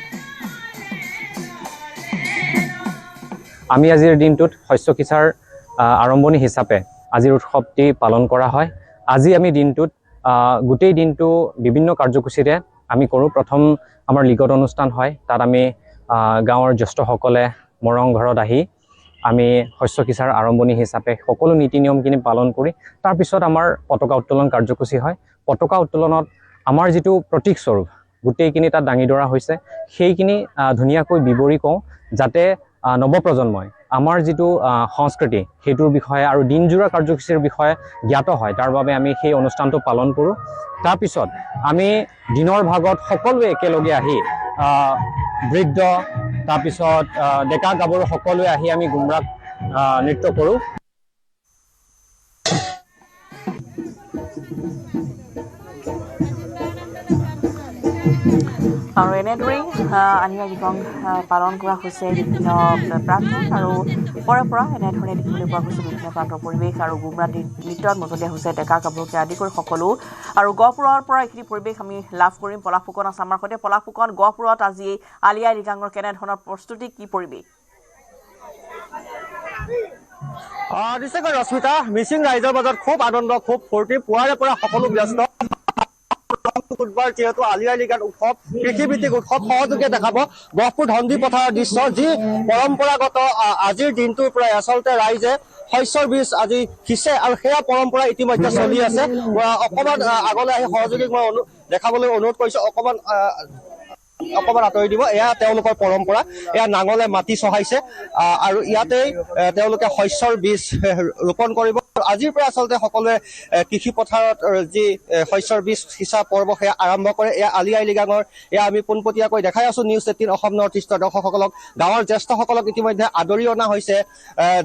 আমি আজিৰ দিনটোত শস্য সিঁচাৰ আৰম্ভণি হিচাপে আজিৰ উৎসৱটি পালন কৰা হয় আজি আমি দিনটোত গোটেই দিনটো বিভিন্ন কাৰ্যসূচীৰে আমি কৰোঁ প্ৰথম আমাৰ লিগত অনুষ্ঠান হয় তাত আমি গাঁৱৰ জ্যেষ্ঠসকলে মৰং ঘৰত আহি আমি শস্য সিঁচাৰ আৰম্ভণি হিচাপে সকলো নীতি নিয়মখিনি পালন কৰি তাৰ পিছত আমাৰ পতাকা উত্তোলন কাৰ্যসূচী হয় পতাকা উত্তোলনত আমাৰ যিটো প্ৰতীক স্বৰূপ গোটেইখিনি তাত দাঙি ধৰা হৈছে সেইখিনি ধুনীয়াকৈ বিৱৰি কওঁ যাতে নৱপ্ৰজন্মই আমাৰ যিটো সংস্কৃতি সেইটোৰ বিষয়ে আৰু দিনজোৰা কাৰ্যসূচীৰ বিষয়ে জ্ঞাত হয় তাৰ বাবে আমি সেই অনুষ্ঠানটো পালন কৰোঁ তাৰপিছত আমি দিনৰ ভাগত সকলোৱে একেলগে আহি বৃদ্ধ তাৰপিছত ডেকা গাভৰু সকলোৱে আহি আমি গুমৰাগ নৃত্য কৰোঁ আৰু এনেদৰেই আলি আই লৃগাং পালন কৰা হৈছে বিভিন্ন প্ৰান্তত আৰু ওপৰৰ পৰা এনেধৰণে দেখিবলৈ পোৱা গৈছে বিভিন্ন প্ৰান্তৰ পৰিৱেশ আৰু গুমৰাগ নৃত্যত মতলীয়া হৈছে ডেকা গাভৰুকে আদি কৰি সকলো আৰু গহপুৰৰ পৰা এইখিনি পৰিৱেশ আমি লাভ কৰিম পলাশ ফুকন আছে আমাৰ সৈতে পলাশ ফুকন গহপুৰত আজি আলি আই লৃগাঙৰ কেনেধৰণৰ প্ৰস্তুতি কি পৰিৱেশ নিশ্চয়কৈ ৰশ্মিতা মিচিং ৰাইজৰ মাজত খুব আনন্দ খুব ফূৰ্তি পুৱাৰে পৰা সকলো ব্যস্ত বুধবাৰ যিহেতু আলি আই লৃগাং উৎসৱ কৃষিভিত্তিক উৎসৱ সহযোগে দেখাব গহপুৰ ধন্দি পথাৰৰ দৃশ্য যি পৰম্পৰাগত আজিৰ দিনটোৰ পৰাই আচলতে ৰাইজে শস্যৰ বীজ আজি সিঁচে আৰু সেয়া পৰম্পৰা ইতিমধ্যে চলি আছে অকণমান আগলৈ আহি সহযোগীক মই দেখাবলৈ অনুৰোধ কৰিছোঁ অকণমান আঁতৰি দিব এয়া তেওঁলোকৰ পৰম্পৰা এয়া নাঙলে মাটি চহাইছে আৰু ইয়াতেই তেওঁলোকে শস্যৰ বীজ ৰোপণ কৰিব আজিৰ পৰা আচলতে সকলোৱে কৃষি পথাৰত যি শস্যৰ বীজ সিঁচা পৰ্ব সেয়া আৰম্ভ কৰে এয়া আলি আই লৃগাঙৰ এয়া আমি পোনপটীয়াকৈ দেখাই আছো নিউজ 18 অসম নৰ্থ ইষ্টৰ দৰ্শকসকলক গাঁৱৰ জ্যেষ্ঠসকলক ইতিমধ্যে আদৰি অনা হৈছে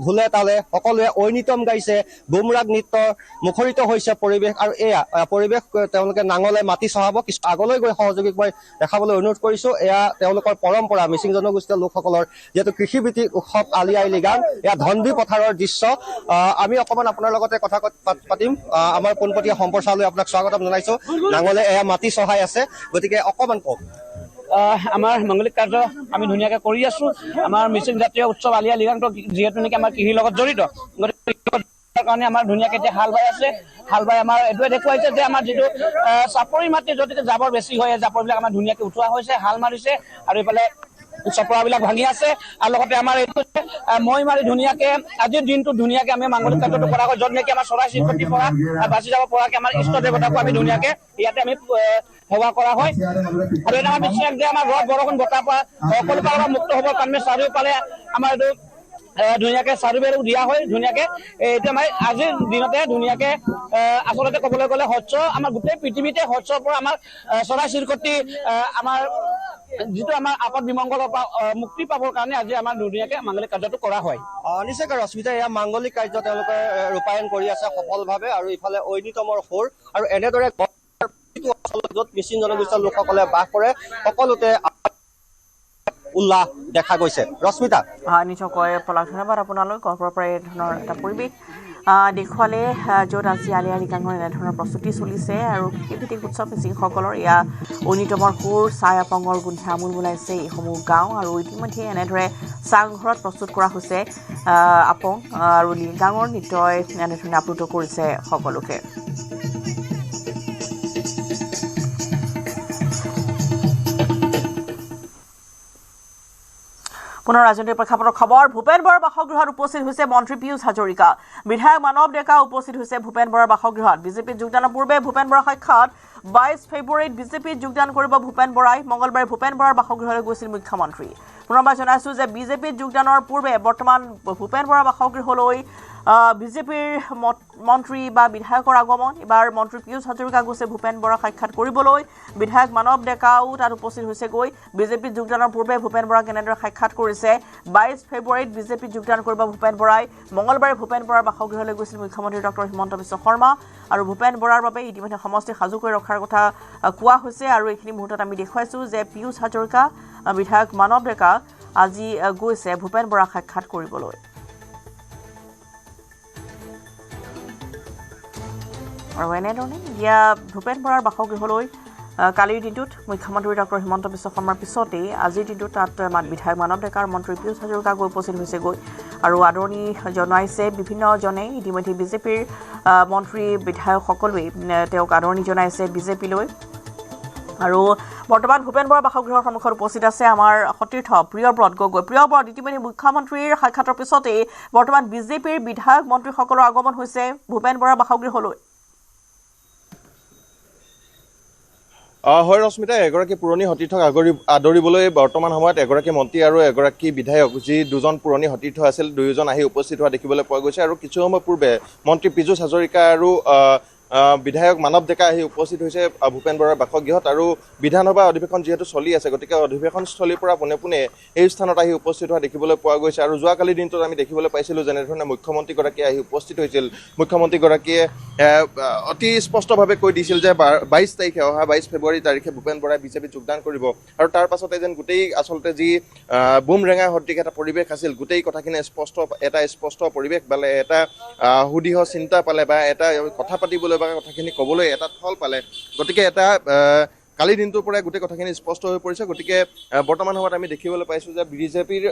ঢোলে তালে সকলোৱে ঐনিতম গাইছে গুমৰাগ নৃত্য মুখৰিত হৈছে পৰিৱেশ আৰু এয়া পৰিৱেশ তেওঁলোকে নাঙলে মাটি চহাব কিছু আগলৈ গৈ সহযোগীক মই দেখাবলৈ অনুৰোধ কৰিছো এয়া তেওঁলোকৰ পৰম্পৰা মিচিং জনগোষ্ঠীয় লোকসকলৰ যেহেতু কৃষিভিত্তিক উৎসৱ আলি আই লৃগাং এয়া ধন্দি পথাৰৰ দৃশ্য আমি অকণমান আপোনাৰ লগতে কথা পাতিম আমাৰ পোনপটীয়া সম্প্ৰচাৰলৈ আপোনাক স্বাগতম জনাইছো নাঙলে এয়া মাটি চহাই আছে গতিকে অকণমান কওক আমাৰ মাংগলিক কাৰ্য আমি ধুনীয়াকৈ কৰি আছো আমাৰ মিচিং জাতীয় উৎসৱ আলি আই লৃগাংটো যিহেতু নেকি আমাৰ কৃষিৰ লগত জড়িত গতিকে কাৰণে আমাৰ ধুনীয়াকৈ এতিয়া হাল বাই আছে হাল বাই আমাৰ এইটোৱে দেখুৱাইছে যে আমাৰ যিটো চাপৰি মাটি যদি জাবৰ বেছি হয় জাবৰবিলাক আমাৰ ধুনীয়াকৈ উঠোৱা হৈছে হাল মাৰিছে আৰু এইফালে চপৰাবিলাক ভাঙি আছে আৰু লগতে আমাৰ এইটো মই মাৰি ধুনীয়াকৈ আজিৰ দিনটো ধুনীয়াকৈ আমি মাংগলিক কাৰ্যটো কৰা হয় য'ত নেকি আমাৰ চৰাই চিৰিকটিৰ পৰা বাচি যাব পৰাকৈ আমাৰ ইষ্ট দেৱতাকো আমি ধুনীয়াকৈ ইয়াতে আমি সেৱা কৰা হয় আৰু এটা আমাৰ বিশ্বাস যে আমাৰ ৰদ বৰষুণ বতাহ পৰা সকলো পৰা মুক্ত হ'বৰ কাৰণে চাৰিওফালে আমাৰ এইটো ধুনীয়াকৈ চাৰ্টিফিকেট দিয়া হয় ধুনীয়াকৈ এতিয়া মানে আজিৰ দিনতে ধুনীয়াকৈ আচলতে ক'বলৈ গ'লে হৰ্চ আমাৰ গোটেই পৃথিৱীতে হৰ্চৰ পৰা আমাৰ চৰাই চিৰিকটি আমাৰ যিটো আমাৰ আপদ বিমংগলৰ পৰা মুক্তি পাবৰ কাৰণে আজি আমাৰ ধুনীয়াকৈ মাংগলিক কাৰ্যটো কৰা হয়। নিশ্চয়কৈ ৰশ্মিতা, এয়া মাংগলিক কাৰ্য তেওঁলোকে ৰূপায়ণ কৰি আছে সফলভাৱে আৰু ইফালে ঐনিতমৰ সুৰ আৰু এনেদৰে য'ত মিচিং জনগোষ্ঠীৰ লোকসকলে বাস কৰে সকলোতে উল্লাস দেখা গৈছে। ৰশ্মিতা। হয়, নিশ্চয়কৈ পলাশ, ধন্যবাদ আপোনালৈ। গহপুৰৰ পৰা এই ধৰণৰ এটা পৰিৱেশ দেখুৱালে য'ত আজি আলি আই লৃগাঙৰ এনেধৰণৰ প্ৰস্তুতি চলিছে আৰু কৃষিভিত্তিক উৎসৱ মিচিংসকলৰ এয়া ঐনিতমৰ সুৰ, চাহ আপঙৰ গোন্ধে আমোল বোলাইছে এইসমূহ গাঁও আৰু ইতিমধ্যে এনেদৰে চাংঘৰত প্ৰস্তুত কৰা হৈছে আপং আৰু লৃগাঙৰ নৃত্যই এনেধৰণে আপ্লুত কৰিছে সকলোকে। পুনৰ ৰাজনৈতিক প্ৰেক্ষাপটৰ খবৰ। ভূপেন বৰাৰ বাসগৃহত উপস্থিত হৈছে মন্ত্ৰী পীয়ুষ হাজৰিকা। বিধায়ক মানৱ ডেকা উপস্থিত হৈছে ভূপেন বৰাৰ বাসগৃহত। বিজেপিত যোগদানৰ পূৰ্বে ভূপেন বৰাৰ সাক্ষাৎ। 22 ফেব্ৰুৱাৰীত বিজেপিত যোগদান কৰিব ভূপেন বৰাই। মঙলবাৰে ভূপেন বৰাৰ বাসগৃহলৈ গৈছিল মুখ্যমন্ত্ৰী। পুনৰবাৰ জনাইছোঁ যে বিজেপিত যোগদানৰ পূৰ্বে বৰ্তমান ভূপেন বৰাৰ বাসগৃহলৈ বিজেপিৰ মন্ত্ৰী বা বিধায়কৰ আগমন। এবাৰ মন্ত্ৰী পীয়ুষ হাজৰিকা গৈছে ভূপেন বৰাক সাক্ষাৎ কৰিবলৈ। বিধায়ক মানৱ ডেকাও তাত উপস্থিত হৈছেগৈ। বিজেপিত যোগদানৰ পূৰ্বে ভূপেন বৰাক কেনেদৰে সাক্ষাৎ কৰিছে। 22 ফেব্ৰুৱাৰীত বিজেপিত যোগদান কৰিব ভূপেন বৰাই। মঙলবাৰে ভূপেন বৰাৰ বাসগৃহলৈ গৈছিল মুখ্যমন্ত্ৰী ডক্টৰ হিমন্ত বিশ্ব শৰ্মা। আৰু ভূপেন বৰাৰ বাবে ইতিমধ্যে সমষ্টি সাজু কৰি ৰখাৰ কথা কোৱা হৈছে আৰু এইখিনি মুহূৰ্তত আমি দেখুৱাইছোঁ যে পীয়ুষ হাজৰিকা, বিধায়ক মানৱ ডেকা আজি গৈছে ভূপেন বৰাক সাক্ষাৎ কৰিবলৈ। আৰু এনেধৰণে এতিয়া ভূপেন বৰাৰ বাসগৃহলৈ কালিৰ দিনটোত মুখ্যমন্ত্ৰী ডক্টৰ হিমন্ত বিশ্ব শৰ্মাৰ পিছতেই আজিৰ দিনটোত তাত বিধায়ক মানৱ ডেকা আৰু মন্ত্ৰী পীয়ুষ হাজৰিকা গৈ উপস্থিত হৈছেগৈ আৰু আদৰণি জনাইছে বিভিন্নজনে। ইতিমধ্যে বিজেপিৰ মন্ত্ৰী বিধায়ক সকলোৱে তেওঁক আদৰণি জনাইছে বিজেপিলৈ। আৰু বৰ্তমান ভূপেন বৰাৰ বাসগৃহৰ সন্মুখত উপস্থিত আছে আমাৰ সতীৰ্থ প্ৰিয়ব্ৰত গগৈ। প্ৰিয়ব্ৰত, ইতিমধ্যে মুখ্যমন্ত্ৰীৰ সাক্ষাতৰ পিছতেই বৰ্তমান বিজেপিৰ বিধায়ক মন্ত্ৰীসকলৰ আগমন হৈছে ভূপেন বৰাৰ বাসগৃহলৈ। হয় ৰশ্মিতা, এগৰাকী পুৰণি সতীৰ্থক আদৰিবলৈ বৰ্তমান সময়ত এগৰাকী মন্ত্ৰী আৰু এগৰাকী বিধায়ক, যি দুজন পুৰণি সতীৰ্থ আছিল, দুয়োজন আহি উপস্থিত হোৱা দেখিবলৈ পোৱা গৈছে। আৰু কিছু সময় পূৰ্বে মন্ত্ৰী পীযুষ হাজৰিকা আৰু বিধায়ক মানৱ ডেকা আহি উপস্থিত হৈছে ভূপেন বৰাৰ বাসগৃহত। আৰু বিধানসভা অধিৱেশন যিহেতু চলি আছে, গতিকে অধিৱেশনস্থলীৰ পৰা পোনে পোনে এই স্থানত আহি উপস্থিত হোৱা দেখিবলৈ পোৱা গৈছে। আৰু যোৱাকালিৰ দিনটোত আমি দেখিবলৈ পাইছিলোঁ যেনেধৰণে মুখ্যমন্ত্ৰীগৰাকীয়ে আহি উপস্থিত হৈছিল। মুখ্যমন্ত্ৰীগৰাকীয়ে অতি স্পষ্টভাৱে কৈ দিছিল যে 22 তাৰিখে, অহা 22 ফেব্ৰুৱাৰী তাৰিখে ভূপেন বৰাই বিজেপিত যোগদান কৰিব। আৰু তাৰ পাছতে যেন গোটেই আচলতে যি বুমৰেঙা সদৃশ এটা পৰিৱেশ আছিল, গোটেই কথাখিনি স্পষ্ট পৰিৱেশ পালে, এটা সুদৃঢ় চিন্তা পালে বা এটা কথা পাতিবলৈ বা কথাখিনি ক'বলৈ এটা থল পালে। গতিকে এটা কালিৰ দিনটোৰ পৰাই গোটেই কথাখিনি স্পষ্ট হৈ পৰিছে। গতিকে বৰ্তমান সময়ত আমি দেখিবলৈ পাইছোঁ যে বিজেপিৰ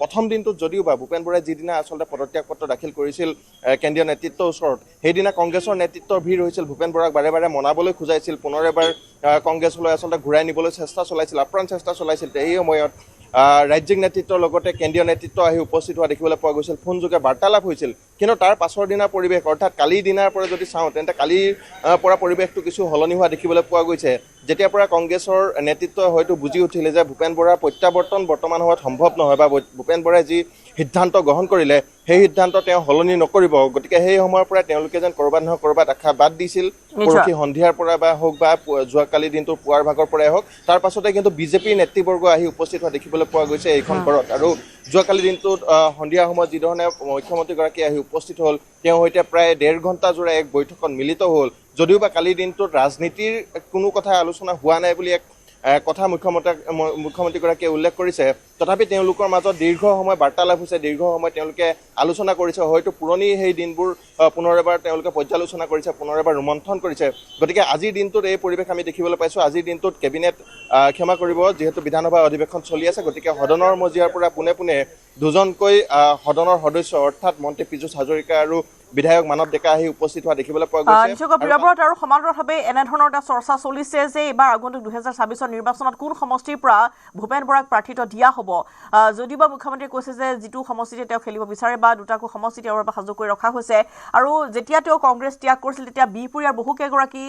প্ৰথম দিনটোত যদিও বা ভূপেন বৰাই যিদিনা আচলতে পদত্যাগ পত্ৰ দাখিল কৰিছিল কেন্দ্ৰীয় নেতৃত্বৰ ওচৰত, সেইদিনা কংগ্ৰেছৰ নেতৃত্বৰ ভিৰ হৈছিল। ভূপেন বৰাক বাৰে বাৰে মনাবলৈ খোজাইছিল, পুনৰ এবাৰ কংগ্ৰেছলৈ আচলতে ঘূৰাই নিবলৈ চেষ্টা চলাইছিল, আপ্ৰাণ চেষ্টা চলাইছিল। এই সময়ত ৰাজ্যিক নেতৃত্বৰ লগতে কেন্দ্ৰীয় নেতৃত্ব আহি উপস্থিত হোৱা দেখিবলৈ পোৱা গৈছিল, ফোনযোগে বাৰ্তালাপ হৈছিল। কিন্তু তাৰ পাছৰ দিনাৰ পৰিৱেশ, অৰ্থাৎ কালিৰ দিনাৰ পৰা যদি চাওঁ তেন্তে কালিৰ পৰা পৰিৱেশটো কিছু সলনি হোৱা দেখিবলৈ পোৱা গৈছে। যেতিয়াৰ পৰা কংগ্ৰেছৰ নেতৃত্বই হয়তো বুজি উঠিলে যে ভূপেন বৰাৰ প্ৰত্যাৱৰ্তন বৰ্তমান সময়ত সম্ভৱ নহয় বা ভূপেন বৰাই যি সিদ্ধান্ত গ্ৰহণ কৰিলে সেই সিদ্ধান্ত তেওঁ সলনি নকৰিব। গতিকে সেই সময়ৰ পৰাই তেওঁলোকে যেন ক'ৰবাত নহয় ক'ৰবাত আশা বাদ দিছিল। পৰহি সন্ধিয়াৰ পৰা বা হওক বা যোৱাকালি দিনটোৰ পুৱাৰ ভাগৰ পৰাই হওক, তাৰ পাছতে কিন্তু বিজেপিৰ নেতৃবৰ্গ আহি উপস্থিত হোৱা দেখিবলৈ পোৱা গৈছে এইখন ঘৰত। আৰু যোৱাকালি দিনটোত সন্ধিয়া সময়ত যিধৰণে মুখ্যমন্ত্ৰীগৰাকী আহি উপস্থিত হ'ল, তেওঁ সৈতে প্ৰায় 1.5 ঘণ্টা জোৰা এক বৈঠকত মিলিত হ'ল। যদিও বা কালিৰ দিনটোত ৰাজনীতিৰ কোনো কথা আলোচনা হোৱা নাই বুলি এক কথা মুখ্যমন্ত্ৰীগৰাকীয়ে উল্লেখ কৰিছে, তথাপি তেওঁলোকৰ মাজত দীৰ্ঘ সময় বাৰ্তালাপ হৈছে, দীৰ্ঘ সময় তেওঁলোকে আলোচনা কৰিছে। হয়তো পুৰণি সেই দিনবোৰ পুনৰ এবাৰ তেওঁলোকে পৰ্যালোচনা কৰিছে, পুনৰ এবাৰ ৰোমন্থন কৰিছে। গতিকে আজিৰ দিনটোত এই পৰিৱেশ আমি দেখিবলৈ পাইছোঁ। আজিৰ দিনটোত কেবিনেট ক্ষমা কৰিব, যিহেতু বিধানসভা অধিৱেশন চলি আছে, গতিকে সদনৰ মজিয়াৰ পৰা পোনে পোনে দুজনকৈ সদনৰ সদস্য অৰ্থাৎ মন্ত্ৰী পীযুষ হাজৰিকা আৰু বিধায়ক মানৱ ডেকা আহি উপস্থিত হোৱা দেখিবলৈ পোৱা নিশ্চয়কৈ প্ৰিয়ব্ৰত আৰু সমান্তৰালভাৱে এনেধৰণৰ এটা চৰ্চা চলিছে যে এইবাৰ আগন্তুক 2026 নিৰ্বাচনত কোন সমষ্টিৰ পৰা ভূপেন বৰাক প্ৰাৰ্থিত্ব দিয়া হ'ব যদিও মুখ্যমন্ত্ৰীয়ে কৈছে যে যিটো সমষ্টিতে তেওঁ খেলিব বিচাৰে বা দুটাকো সমষ্টি তেওঁৰ বাবে সাজু কৰি ৰখা হৈছে আৰু যেতিয়া তেওঁ কংগ্ৰেছ ত্যাগ কৰিছিল তেতিয়া বিহপুৰীয়াৰ বহুকেইগৰাকী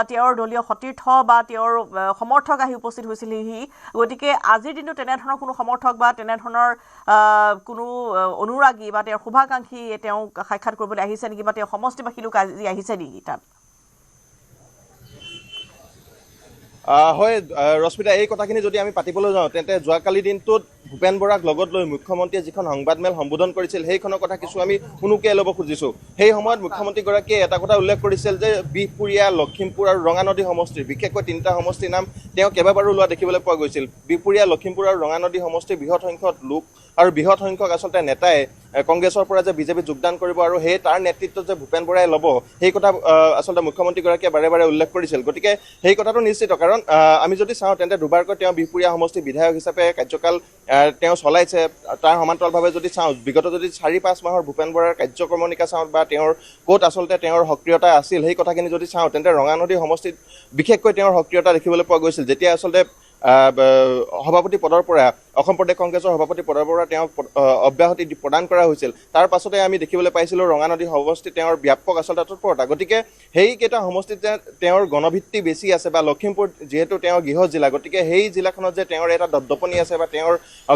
তেওঁৰ দলীয় সতীৰ্থ বা তেওঁৰ সমৰ্থক আহি উপস্থিত হৈছিলহি গতিকে আজিৰ দিনটো তেনেধৰণৰ কোনো সমৰ্থক বা তেনেধৰণৰ কোনো অনুৰাগী বা তেওঁৰ শুভাকাংক্ষী তেওঁ সাক্ষাৎ কৰিবলৈ আহিছে নেকি বা তেওঁ সমষ্টিবাসী লোক আজি আহিছে নেকি তাত হয় ৰশ্মিতা এই কথাখিনি যদি আমি পাতিবলৈ যাওঁ তেন্তে যোৱাকালি দিনটোত ভূপেন বৰাক লগত লৈ মুখ্যমন্ত্ৰীয়ে যিখন সংবাদমেল সম্বোধন কৰিছিল সেইখনৰ কথা কিছু আমি শুনুকিয়াই ল'ব খুজিছোঁ সেই সময়ত মুখ্যমন্ত্ৰীগৰাকীয়ে এটা কথা উল্লেখ কৰিছিল যে বিহপুৰীয়া লখিমপুৰ আৰু ৰঙানদী সমষ্টিৰ বিশেষকৈ তিনিটা সমষ্টিৰ নাম তেওঁ কেইবাবাৰো লোৱা দেখিবলৈ পোৱা গৈছিল বিহপুৰীয়া লখিমপুৰ আৰু ৰঙানদী সমষ্টিৰ বৃহৎ সংখ্যক লোক আৰু বৃহৎ সংখ্যক আচলতে নেতাই কংগ্ৰেছৰ পৰা যে বিজেপিত যোগদান কৰিব আৰু সেই তাৰ নেতৃত্বত যে ভূপেন বৰাই ল'ব সেই কথা আচলতে মুখ্যমন্ত্ৰীগৰাকীয়ে বাৰে বাৰে উল্লেখ কৰিছিল গতিকে সেই কথাটো নিশ্চিত কাৰণ আমি যদি চাওঁ তেন্তে দুবাৰকৈ তেওঁ বিহপুৰীয়া সমষ্টিৰ বিধায়ক হিচাপে কাৰ্যকাল তেওঁ চলাইছে তাৰ সমান্তৰালভাৱে যদি চাওঁ বিগত যদি 4-5 মাহৰ ভূপেন বৰাৰ কাৰ্যক্ৰমণিকা চাওঁ বা তেওঁৰ ক'ত আচলতে তেওঁৰ সক্ৰিয়তা আছিল সেই কথাখিনি যদি চাওঁ তেন্তে ৰঙানদী সমষ্টিত বিশেষকৈ তেওঁৰ সক্ৰিয়তা দেখিবলৈ পোৱা গৈছিল যেতিয়া আচলতে সভাপতি পদৰ পৰা অসম প্ৰদেশ কংগ্ৰেছৰ সভাপতি পদৰ পৰা তেওঁক অব্যাহতি প্ৰদান কৰা হৈছিল তাৰ পাছতে আমি দেখিবলৈ পাইছিলোঁ ৰঙানদী সমষ্টিত তেওঁৰ ব্যাপক আচলতে তৎপৰতা গতিকে সেইকেইটা সমষ্টিত যে তেওঁৰ গণভিত্তি বেছি আছে বা লখিমপুৰ যিহেতু তেওঁৰ গৃহ জিলা গতিকে সেই জিলাখনত যে তেওঁৰ এটা দপদপনি আছে বা তেওঁৰ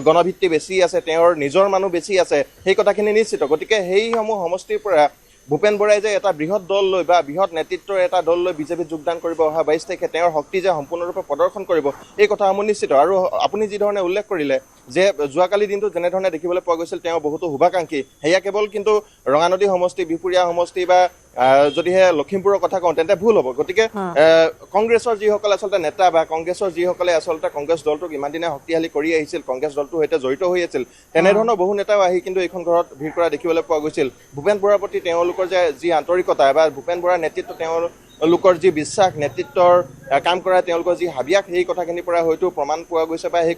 গণভিত্তি বেছি আছে তেওঁৰ নিজৰ মানুহ বেছি আছে সেই কথাখিনি নিশ্চিত গতিকে সেইসমূহ সমষ্টিৰ পৰা ভূপেন বৰাই যে এটা বৃহৎ দল লৈ বা বৃহৎ নেতৃত্বৰ এটা দল লৈ বিজেপিত যোগদান কৰিব অহা 22 তাৰিখে তেওঁৰ শক্তি যে সম্পূৰ্ণৰূপে প্ৰদৰ্শন কৰিব এই কথা আমি নিশ্চিত আৰু আপুনি যি ধৰণে উল্লেখ কৰিলে যে যোৱাকালি দিনটো যেনেধৰণে দেখিবলৈ পোৱা গৈছিল তেওঁ বহুতো শুভাকাংক্ষী সেয়া কেৱল কিন্তু ৰঙানদী সমষ্টি বিহপুৰীয়া সমষ্টি বা যদিহে লখিমপুৰৰ কথা কওঁ তেন্তে ভুল হ'ব গতিকে কংগ্ৰেছৰ যিসকলে আচলতে নেতা বা কংগ্ৰেছৰ যিসকলে আচলতে কংগ্ৰেছ দলটোক ইমান দিনে শক্তিশালী কৰি আহিছিল কংগ্ৰেছ দলটোৰ সৈতে জড়িত হৈ আছিল তেনেধৰণৰ বহু নেতাও আহি কিন্তু এইখন ঘৰত ভিৰ কৰা দেখিবলৈ পোৱা গৈছিল ভূপেন বৰাৰ প্ৰতি তেওঁলোকৰ যে যি আন্তৰিকতা বা ভূপেন বৰাৰ নেতৃত্ব তেওঁলোকৰ যি বিশ্বাস নেতৃত্বৰ কাম কৰা তেওঁলোকৰ যি হাবিয়াস সেই কথাখিনিৰ পৰা হয়তো প্ৰমাণ পোৱা গৈছে বা সেই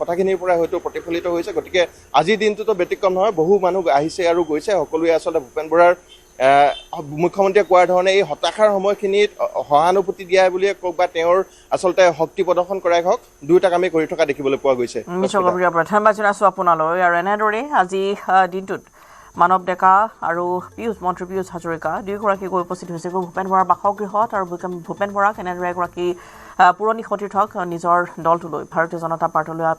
কথাখিনিৰ পৰা হয়তো প্ৰতিফলিত হৈছে গতিকে আজিৰ দিনটোতো ব্যতিক্ৰম নহয় বহু মানুহ আহিছে আৰু গৈছে সকলোৱে আচলতে ভূপেন বৰাৰ মুখ্যমন্ত্ৰীয়ে কোৱাৰ ধৰণে এই হতাশাৰ সময়খিনিত সহানুভূতি দিয়া বুলিয়ে কওক বা তেওঁৰ আচলতে শক্তি প্ৰদৰ্শন কৰাই হওক দুয়োটাক আমি কৰি থকা দেখিবলৈ পোৱা গৈছে ধন্যবাদ জনাইছোঁ আপোনালৈ আৰু এনেদৰে আজি দিনটোত মানৱ ডেকা আৰু মন্ত্ৰী পীয়ুষ হাজৰিকা দুয়োগৰাকী গৈ উপস্থিত হৈছে ভূপেন বৰাৰ বাসগৃহত আৰু ভূপেন বৰাক এনেদৰে এগৰাকী পুৰণি সতীৰ্থক নিজৰ দলটোলৈ ভাৰতীয় জনতা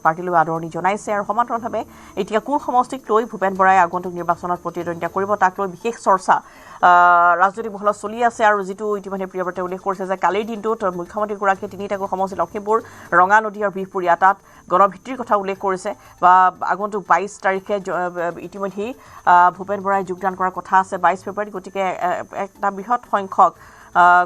পাৰ্টিলৈ আদৰণি জনাইছে আৰু সমান্তৰালভাৱে এতিয়া কোন সমষ্টিক লৈ ভূপেন বৰাই আগন্তুক নিৰ্বাচনত প্ৰতিদ্বন্দ্বিতা কৰিব তাক লৈ বিশেষ চৰ্চা ৰাজনৈতিক মহলত চলি আছে আৰু যিটো ইতিমধ্যে প্ৰিয়ব্ৰতে উল্লেখ কৰিছে যে কালিৰ দিনটোত মুখ্যমন্ত্ৰীগৰাকীয়ে তিনিটাকৈ সমষ্টি লখিমপুৰ ৰঙানদী আৰু বিহপুৰীয়া তাত গণভিত্তিৰ কথা উল্লেখ কৰিছে বা আগন্তুক 22 তাৰিখে ইতিমধ্যেই ভূপেন বৰাই যোগদান কৰাৰ কথা আছে 22 ফেব্ৰুৱাৰীত গতিকে এটা বৃহৎ সংখ্যক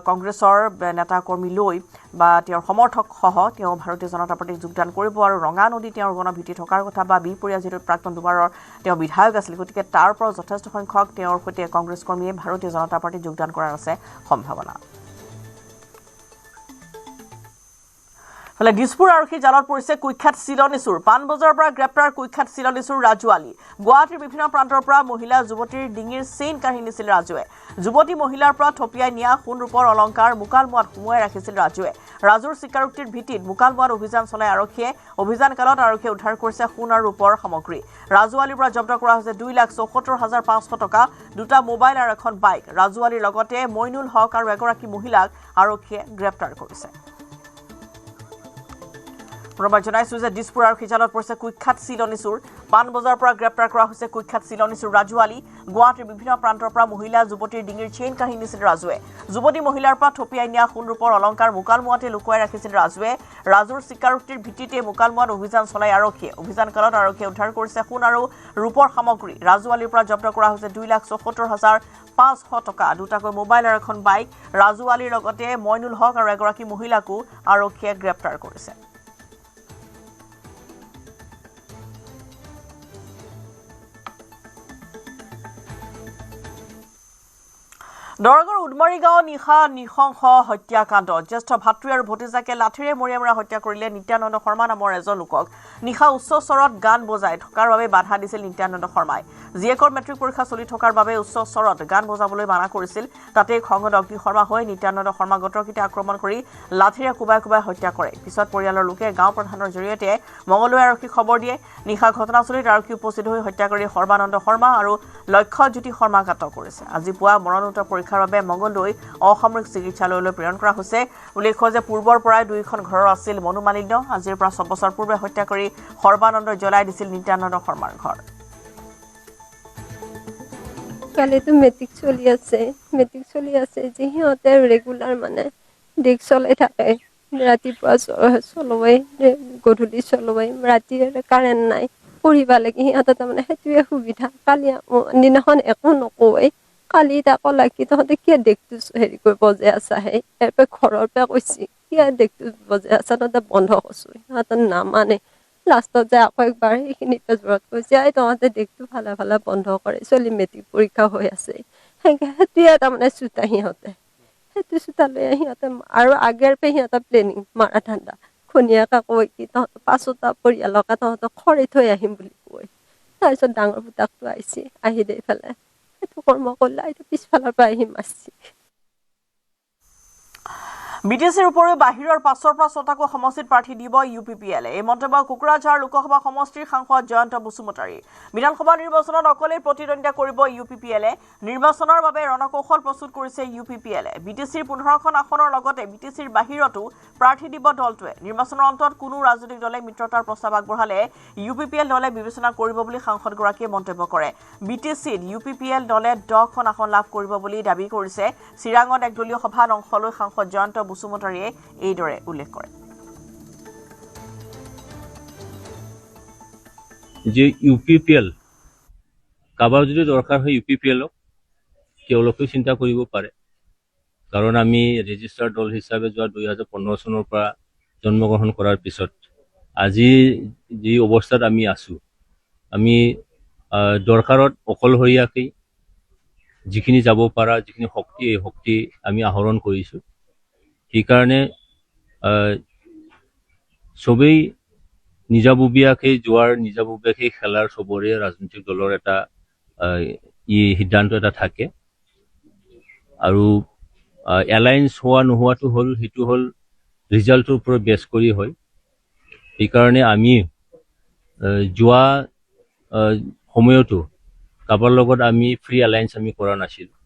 কংগ্ৰেছৰ নেতা কৰ্মী লৈ বা তেওঁৰ সমৰ্থকসহ তেওঁ ভাৰতীয় জনতা পাৰ্টীত যোগদান কৰিব আৰু ৰঙানদী তেওঁৰ গণভিত্তি থকাৰ কথা বা বিহপুৰীয়া যিহেতু প্ৰাক্তন দুবাৰৰ তেওঁ বিধায়ক আছিল গতিকে তাৰ পৰা যথেষ্ট সংখ্যক তেওঁৰ সৈতে কংগ্ৰেছ কৰ্মীয়ে ভাৰতীয় জনতা পাৰ্টীত যোগদান কৰাৰ আছে সম্ভাৱনা ফলে দিছপুৰ আৰক্ষী জালত পৰিছে কুখ্যাত চিলনী চোৰ পাণবজাৰৰ পৰা গ্ৰেপ্তাৰ কুখ্যাত চিলনী চোৰ ৰাজু আলী গুৱাহাটীৰ বিভিন্ন প্ৰান্তৰ পৰা মহিলা যুৱতীৰ ডিঙিৰ চেইন কাঢ়ি নিছিল ৰাজুৱে যুৱতী মহিলাৰ পৰা থপিয়াই নিয়া সোণ ৰূপৰ অলংকাৰ মুকালমুৱাত সুমুৱাই ৰাখিছিল ৰাজুৱে ৰাজুৰ স্বীকাৰোক্তিৰ ভিত্তিত মুকালমুৱাত অভিযান চলাই আৰক্ষীয়ে অভিযানকালত আৰক্ষীয়ে উদ্ধাৰ কৰিছে সোণ আৰু ৰূপৰ সামগ্ৰী ৰাজু আলীৰ পৰা জব্দ কৰা হৈছে 2,74,500 টকা দুটা মোবাইল আৰু এখন বাইক ৰাজু আলীৰ লগতে মইনুল হক আৰু এগৰাকী মহিলাক আৰক্ষীয়ে গ্ৰেপ্তাৰ কৰিছে পুনৰবাৰ জনাইছোঁ যে দিছপুৰ আৰক্ষী জালত পৰিছে কুখ্যাত চিলনী চোৰ পাণবজাৰৰ পৰা গ্ৰেপ্তাৰ কৰা হৈছে কুখ্যাত চিলনী চোৰ ৰাজু আলী গুৱাহাটীৰ বিভিন্ন প্ৰান্তৰ পৰা মহিলা যুৱতীৰ ডিঙিৰ চেইন কাঢ়ি নিছিল ৰাজুৱে যুৱতী মহিলাৰ পৰা থপিয়াই নিয়া সোণ ৰূপৰ অলংকাৰ মুকালমুৱাতে লুকুৱাই ৰাখিছিল ৰাজুৱে ৰাজুৰ স্বীকাৰোক্তিৰ ভিত্তিতে মুকালমুৱাত অভিযান চলাই আৰক্ষীয়ে অভিযানকালত আৰক্ষীয়ে উদ্ধাৰ কৰিছে সোণ আৰু ৰূপৰ সামগ্ৰী ৰাজু আলীৰ পৰা জব্দ কৰা হৈছে 2,74,500 টকা দুটাকৈ মোবাইল আৰু এখন বাইক ৰাজু আলীৰ লগতে মইনুল হক আৰু এগৰাকী মহিলাকো আৰক্ষীয়ে গ্ৰেপ্তাৰ কৰিছে দৰঙৰ উডমাৰী গাঁও নিশা নিশংস হত্যাকাণ্ড জ্যেষ্ঠ ভাতৃ আৰু ভতিজাকে লাঠিৰে মৰিয়ামৰা হত্যা কৰিলে নিত্যানন্দ শৰ্মা নামৰ এজন লোকক নিশা উচ্চ স্বৰত গান বজাই থকাৰ বাবে বাধা দিছিল নিত্যানন্দ শৰ্মাই জিএকৰ মেট্ৰিক পৰীক্ষা চলি থকাৰ বাবে উচ্চ স্বৰত গান বজাবলৈ মানা কৰিছিল তাতে খঙত অগ্নি শৰ্মা হৈ নিত্যানন্দ শৰ্মা গতৰ্কিতে আক্ৰমণ কৰি লাঠিৰে কোবাই কোবাই হত্যা কৰে পিছত পৰিয়ালৰ লোকে গাঁও প্ৰধানৰ জৰিয়তে মঙলদৈ আৰক্ষীক খবৰ দিয়ে নিশা ঘটনাস্থলীত আৰক্ষী উপস্থিত হৈ হত্যাকাৰী সৰ্বানন্দ শৰ্মা আৰু লক্ষ্যজ্যোতি শৰ্মাক আটক কৰিছে আজি পুৱা মৰণোত্তৰ পৰীক্ষাৰ বাবে মঙলদৈ অসামৰিক চিকিৎসালয়লৈ প্ৰেৰণ কৰা হৈছে উল্লেখ্য যে পূৰ্বৰ পৰাই দুইখন ঘৰৰ আছিল মনোমালিন্য আজিৰ পৰা 6 বছৰ পূৰ্বে হত্যা কৰি সৰ্বানন্দই জ্বলাই দিছিল নিত্যানন্দ শৰ্মাৰ ঘৰ কালিতো মেট্ৰিক চলি আছে যে সিহঁতে ৰেগুলাৰ মানে ডিক চলাই থাকে ৰাতিপুৱা চলোৱাই গধূলি চলোৱাই ৰাতি কাৰেণ্ট নাই পঢ়িব লাগে সিহঁতৰ তাৰমানে সেইটোৱে সুবিধা কালি দিনাখন একো নকয় কালি তাকো লাগি তহঁতে কিয় দেখটো হেৰি কৰি বজাই আছা হে ইয়াৰ ঘৰৰ পৰা কৈছি কিয় দেখটো বজাই আছা তহঁতে বন্ধ কৰছো সিহঁতৰ নামানে লাষ্টত যায় আকৌ একবাৰ সেইখিনিতে জোৰত কৈছে তহঁতে দেখটো ভালে ভালে বন্ধ কৰে চলি মেট্ৰিক পৰীক্ষা হৈ আছে সেইটোৱে তাৰমানে চোতা সিহঁতে সেইটো চোতা লৈ সিহঁতে আৰু আগেৰ পৰা সিহঁতৰ প্লেনিং মাৰা ঠাণ্ডা খনীয়াকে কয় কি তহঁতৰ 5টা পৰিয়ালকে তহঁতক খৰি থৈ আহিম বুলি কয় তাৰপিছত ডাঙৰ পুতাকটো আহিছে আহি দেই পেলাই সেইটো কৰ্ম কৰিলে এইটো পিছফালৰ পৰা আহি মাৰছি বিটিচিৰ উপৰিও বাহিৰৰ 5ৰ পৰা 6টাকো সমষ্টিত প্ৰাৰ্থী দিব ইউপিপিএলে এই মন্তব্য কুকুৰাঝাৰ লোকসভা সমষ্টিৰ সাংসদ জয়ন্ত বসুমতাৰী বিধানসভা নিৰ্বাচনত অকলেই প্ৰতিদ্বন্দ্বিতা কৰিব ইউপিপিএলে নিৰ্বাচনৰ বাবে ৰণকৌশল প্ৰস্তুত কৰিছে ইউপিপিএলে বিটিচিৰ 15খন আসনৰ লগতে বিটিচিৰ বাহিৰতো প্ৰাৰ্থী দিব দলটোৱে নিৰ্বাচনৰ অন্তত কোনো ৰাজনৈতিক দলে মিত্ৰতাৰ প্ৰস্তাৱ আগবঢ়ালে ইউপিপিএল দলে বিবেচনা কৰিব বুলি সাংসদগৰাকীয়ে মন্তব্য কৰে বিটিচিত ইউপিপিএল দলে 10খন আসন লাভ কৰিব বুলি দাবী কৰিছে চিৰাঙত এক দলীয় সভাত অংশ লৈ সাংসদ জয়ন্ত বসুমতাৰীয়ে এইদৰে উল্লেখ কৰে যে ইউপিপিএল কাবাৰ যদি দৰকাৰ হয় ইউপিপিএলক তেওঁলোকেও চিন্তা কৰিব পাৰে কাৰণ আমি ৰেজিষ্টাৰ দল হিচাপে যোৱা 2015 চনৰ পৰা জন্মগ্ৰহণ কৰাৰ পিছত আজি যি অৱস্থাত আমি আছো আমি দৰকাৰত অকলশৰীয়াকৈ যিখিনি যাব পৰা যিখিনি শক্তি আমি আহৰণ কৰিছো সেইকাৰণে সবেই নিজাববীয়াকৈ যোৱাৰ নিজাববীয়াকৈ খেলাৰ সবৰে ৰাজনৈতিক দলৰ এটা সিদ্ধান্ত এটা থাকে আৰু এলায়েন্স হোৱা নোহোৱাটো হ'ল সেইটো হ'ল ৰিজাল্টৰ ওপৰত বেছ কৰি হয় সেইকাৰণে আমি যোৱা সময়তো কাবাৰ লগত আমি ফ্ৰী এলায়েন্স আমি কৰা নাছিলোঁ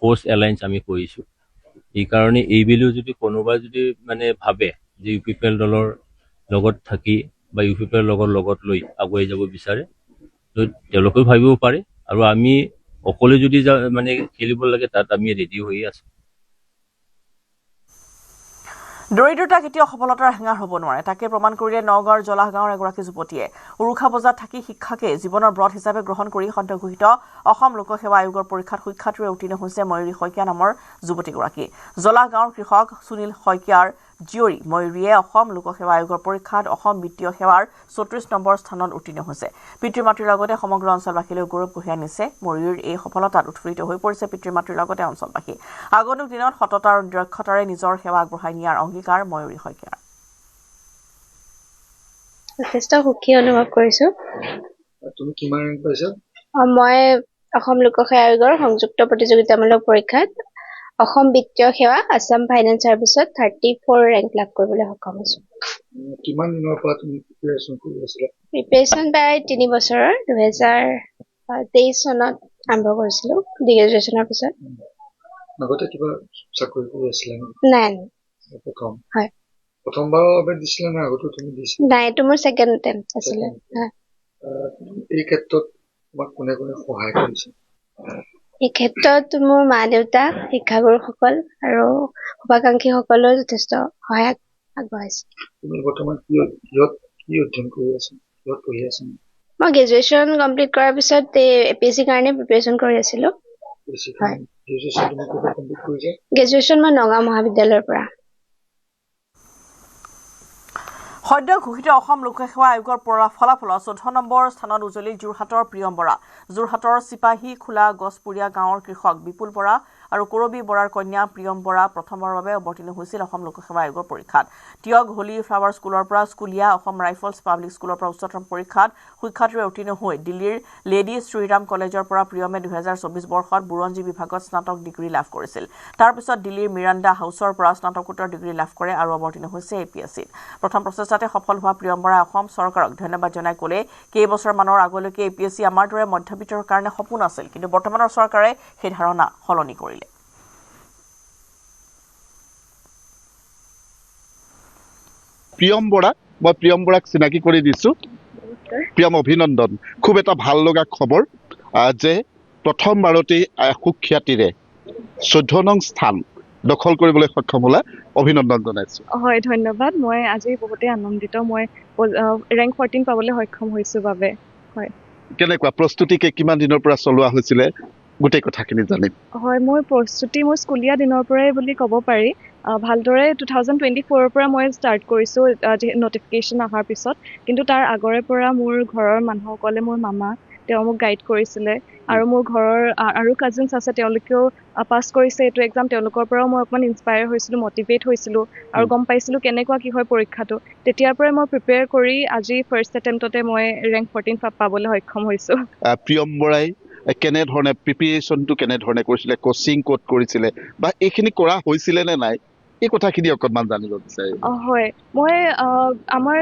ফ'ৰ্চ এলায়েন্স আমি কৰিছোঁ এইকাৰণে এইবেলিও যদি কোনোবাই যদি মানে ভাবে যে ইউপিপিএল দলৰ লগত থাকি বা ইউপিপিএল লগত লৈ আগুৱাই যাব বিচাৰে তো তেওঁলোকেও ভাবিব পাৰে আৰু আমি অকলে যদি মানে খেলিব লাগে তাত আমি ৰেডি হৈ আছোঁ দৰিদ্ৰতা কেতিয়াও সফলতাৰ হেঙাৰ হ'ব নোৱাৰে তাকে প্ৰমাণ কৰিলে নগাঁৱৰ জলাহ গাঁৱৰ এগৰাকী যুৱতীয়ে উৰুখা বজাত থাকি শিক্ষাকে জীৱনৰ ব্ৰত হিচাপে গ্ৰহণ কৰি সদ্য ঘোষিত অসম লোকসেৱা আয়োগৰ পৰীক্ষাত সুখ্যাতিৰে উত্তীৰ্ণ হৈছে ময়ূৰী শইকীয়া নামৰ যুৱতীগৰাকী জলাহ গাঁৱৰ কৃষক সুনীল শইকীয়াৰ জিয়ৰী ময়ূৰীয়ে অসম লোকসেৱা আয়োগৰ পৰীক্ষাত অসম বিত্তীয় সেৱাৰ 34 নম্বৰ স্থানত উত্তীৰ্ণ হৈছে পিতৃ মাতৃৰ লগতে সমগ্ৰ অঞ্চলবাসীলৈ গৌৰৱ কঢ়িয়াই আনিছে ময়ূৰীৰ এই সফলতাত উৎফুল্লিত হৈ পৰিছে পিতৃ মাতৃৰ লগতে অঞ্চলবাসী আগন্তুক দিনত সততা আৰু দক্ষতাৰে নিজৰ সেৱা আগবঢ়াই নিয়াৰ অংগীকাৰ ময়ূৰী শইকীয়াৰ যথেষ্ট সুখী অনুভৱ কৰিছো তুমি কিমান ৰেংক পাইছা মই অসম লোকসেৱা আয়োগৰ সংযুক্ত প্ৰতিযোগিতামূলক পৰীক্ষাত অসম বিত্তীয় সেৱা আসাম ফাইনেন্স সাৰ্ভিসত 34 ৰেংক লাভ কৰিবলৈ সক্ষম হৈছো কিমান দিনৰ পৰা তুমি প্ৰিপাৰেচন কৰি আছিলা প্ৰিপাৰেচন প্ৰায় 3 বছৰৰ 2023 চনত আৰম্ভ কৰিছিলো গ্ৰেজুৱেচনৰ পিছত আগতে কিবা চাকৰি কৰি আছিলা নাই প্ৰথম হয় প্ৰথমবাৰৰ বাবে দিছিলা না আগতে তুমি দিছিলা নাই এইটো মোৰ সেকেন্ড এটেম্পট আছিলে এই ক্ষেত্ৰত তোমাক কোনে সহায় কৰিছে এই ক্ষেত্ৰত মোৰ মা দেউতা শিক্ষাগুৰুসকল আৰু শুভাকাংক্ষীসকলেও যথেষ্ট সহায় আগবঢ়াইছে তুমি বৰ্তমান কি অধ্যয়ন কৰি আছা কিহত পঢ়ি আছা মই গ্ৰেজুৱেচন কমপ্লিট কৰাৰ পিছত এপিএছচি কাৰণে প্ৰিপাৰেচন কৰি আছিলো গ্ৰেজুৱেচন মই নগাঁও মহাবিদ্যালয়ৰ পৰা সদ্য ঘোষিত অসম লোকসেৱা আয়োগৰ ফলাফলত 14 নম্বৰ স্থানত উজলিল যোৰহাটৰ প্ৰিয়ম বৰা যোৰহাটৰ চিপাহী খোলা গছপুৰীয়া গাঁৱৰ কৃষক বিপুল বৰা আৰু কৰবী বৰাৰ কন্যা প্ৰিয়ম বৰা প্ৰথমৰ বাবে অৱতীৰ্ণ হৈছিল অসম লোকসেৱা আয়োগৰ পৰীক্ষাত টিয়ক হোলী ফ্লাৱাৰ স্কুলৰ পৰা স্কুলীয়া অসম ৰাইফলছ পাব্লিক স্কুলৰ পৰা উচ্চতম পৰীক্ষাত সুখ্যাতিৰে উত্তীৰ্ণ হৈ দিল্লীৰ লেডি শ্ৰীৰাম কলেজৰ পৰা প্ৰিয়মে 2024 বৰ্ষত বুৰঞ্জী বিভাগত স্নাতক ডিগ্ৰী লাভ কৰিছিল তাৰ পিছত দিল্লীৰ মিৰাণ্ডা হাউচৰ পৰা স্নাতকোত্তৰ ডিগ্ৰী লাভ কৰে আৰু অৱতীৰ্ণ হৈছে APSCত প্ৰথম প্ৰচেষ্টাতে সফল হোৱা প্ৰিয়ম বৰাই অসম চৰকাৰক ধন্যবাদ জনাই ক'লে কেইবছৰমানৰ আগলৈকে APSC আমাৰ দৰে মধ্যবিত্তৰ কাৰণে সপোন আছিল কিন্তু বৰ্তমানৰ চৰকাৰে সেই ধাৰণা সলনি কৰিলে প্ৰিয়ম বৰা মই প্ৰিয়ম বৰাক চিনাকি কৰি দিছো প্ৰিয়ম অভিনন্দন খুব এটা ভাল লগা খবৰ যে প্ৰথমবাৰতেই সুখ্যাতিৰে 14 নং স্থান দখল কৰিবলৈ সক্ষম হ'লা অভিনন্দন জনাইছো হয় ধন্যবাদ মই আজি বহুতে আনন্দিত মই ৰেংক 14 পাবলৈ সক্ষম হৈছো বাবে হয় কেনেকুৱা প্ৰস্তুতি কিমান দিনৰ পৰা চলোৱা হৈছিল গোটেই কথাখিনি জানিম হয় মোৰ প্ৰস্তুতি মোৰ স্কুলীয়া দিনৰ পৰাই বুলি ক'ব পাৰি ভালদৰে 2024 পৰা মই ষ্টাৰ্ট কৰিছো নটিফিকেশন অহাৰ পিছত কিন্তু তাৰ আগৰে পৰা মোৰ ঘৰৰ মানুহসকলে মোৰ মামা তেওঁ মোক গাইড কৰিছিলে আৰু মোৰ ঘৰৰ আৰু কাজিনছ আছে তেওঁলোকেও পাছ কৰিছে এইটো এক্সাম তেওঁলোকৰ পৰাও মই অকমান ইনস্পায়াৰ হৈছিলো মটিভেট হৈছিলো আৰু গম পাইছিলো কেনেকুৱা কি হয় পৰীক্ষাটো তেতিয়াৰ পৰাই মই প্ৰিপেয়াৰ কৰি আজি ফাৰ্ষ্ট এটেম্পটতে মই ৰেংক 14 পাবলৈ সক্ষম হৈছো প্ৰিয়ম বৰাই কেনে ধৰণে প্ৰিপাৰেচনটো কেনে ধৰণে কৰিছিলে কোচিং কোড কৰিছিলে বা এইখিনি কৰা হৈছিলে নে নাই এই কথাখিনি অকণমান জানিব বিচাৰিম হয় মই আমাৰ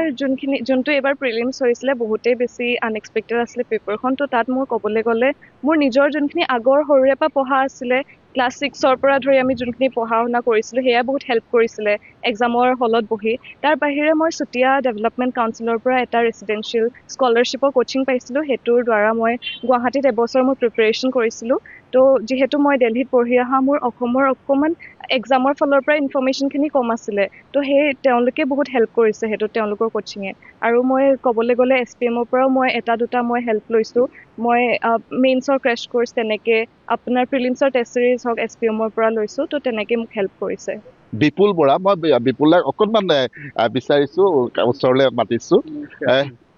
যোনটো এবাৰ প্ৰিলিমছ হৈছিলে বহুতেই বেছি আনএক্সপেক্টেড আছিলে পেপাৰখন তো তাত মোৰ ক'বলৈ গ'লে মোৰ নিজৰ যোনখিনি আগৰ সৰুৰে পৰা পঢ়া আছিলে ক্লাছ 6ৰ পৰা ধৰি আমি যোনখিনি পঢ়া শুনা কৰিছিলোঁ সেয়া বহুত হেল্প কৰিছিলে এক্সামৰ হলত বহি তাৰ বাহিৰে মই চুতীয়া ডেভেলপমেণ্ট কাউন্সিলৰ পৰা এটা ৰেচিডেঞ্চিয়েল স্কলাৰশ্বিপৰ কোচিং পাইছিলোঁ সেইটোৰ দ্বাৰা মই গুৱাহাটীত এবছৰ মই প্ৰিপাৰেশ্যন কৰিছিলোঁ তো যিহেতু মই দিল্লীত পঢ়ি অহা মোৰ অসমৰ অকণমান এক্সামৰ ফালৰ পৰা ইনফৰমেশ্যনখিনি কম আছিলে তো সেই তেওঁলোকে বহুত হেল্প কৰিছে সেইটো তেওঁলোকৰ কোচিঙে আৰু মই ক'বলৈ গ'লে SPMৰ পৰাও মই এটা দুটা মই হেল্প লৈছোঁ মই মেইনছৰ ক্ৰেছ কোৰ্চ তেনেকৈ আপোনাৰ প্ৰিলিমছৰ টেষ্ট চিৰিজ হওক SPMৰ পৰা লৈছোঁ তো তেনেকৈ মোক হেল্প কৰিছে বিপুল বৰা মই বিপুলক অকণমান বিচাৰিছো ওচৰলৈ মাতিছো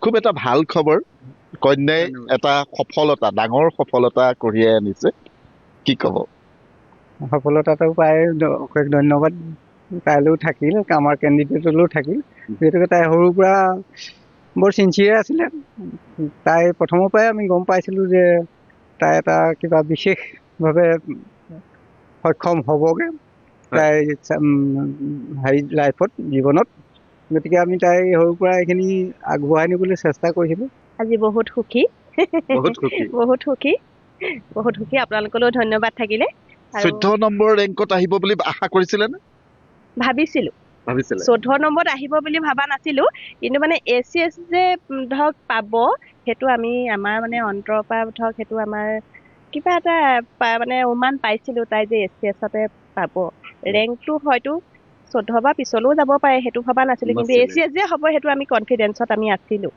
খুব এটা ভাল খবৰ কন্যাই এটা সফলতা ডাঙৰ সফলতা কঢ়িয়াই আনিছে কি ক'ব সফলতাটো পাই অশেষ ধন্যবাদ তাইলৈও থাকিল আমাৰ কেণ্ডিডেটলৈও থাকিল যিহেতুকে তাই সৰুৰ পৰা বৰ চিনচিয়াৰ আছিলে তাই প্ৰথমৰ পৰাই আমি গম পাইছিলোঁ যে তাই এটা কিবা বিশেষভাৱে সক্ষম হ'বগৈ তাই হেৰি লাইফত জীৱনত গতিকে আমি তাই সৰুৰ পৰা এইখিনি আগবঢ়াই নিবলৈ চেষ্টা কৰিছিলোঁ আজি বহুত সুখী আপোনালোকলৈও ধন্যবাদ থাকিলে 14 নম্বৰ ৰেংকত আহিব বুলি আশা কৰিছিলে নে ভাবিছিলো 14 নম্বৰত আহিব বুলি ভাবা নাছিলো কিন্তু মানে ACS যে ধৰক পাব সেইটো আমি আমাৰ মানে অন্তৰৰ পৰা ধৰক সেইটো আমাৰ কিবা এটা মানে অনুমান পাইছিলো তাই যে ACSতে পাব ৰেংকটো হয়তো 14 বা পিছলৈও যাব পাৰে সেইটো ভবা নাছিলো কিন্তু ACS যে হ'ব সেইটো আমি কনফিডেন্সত আমি আছিলো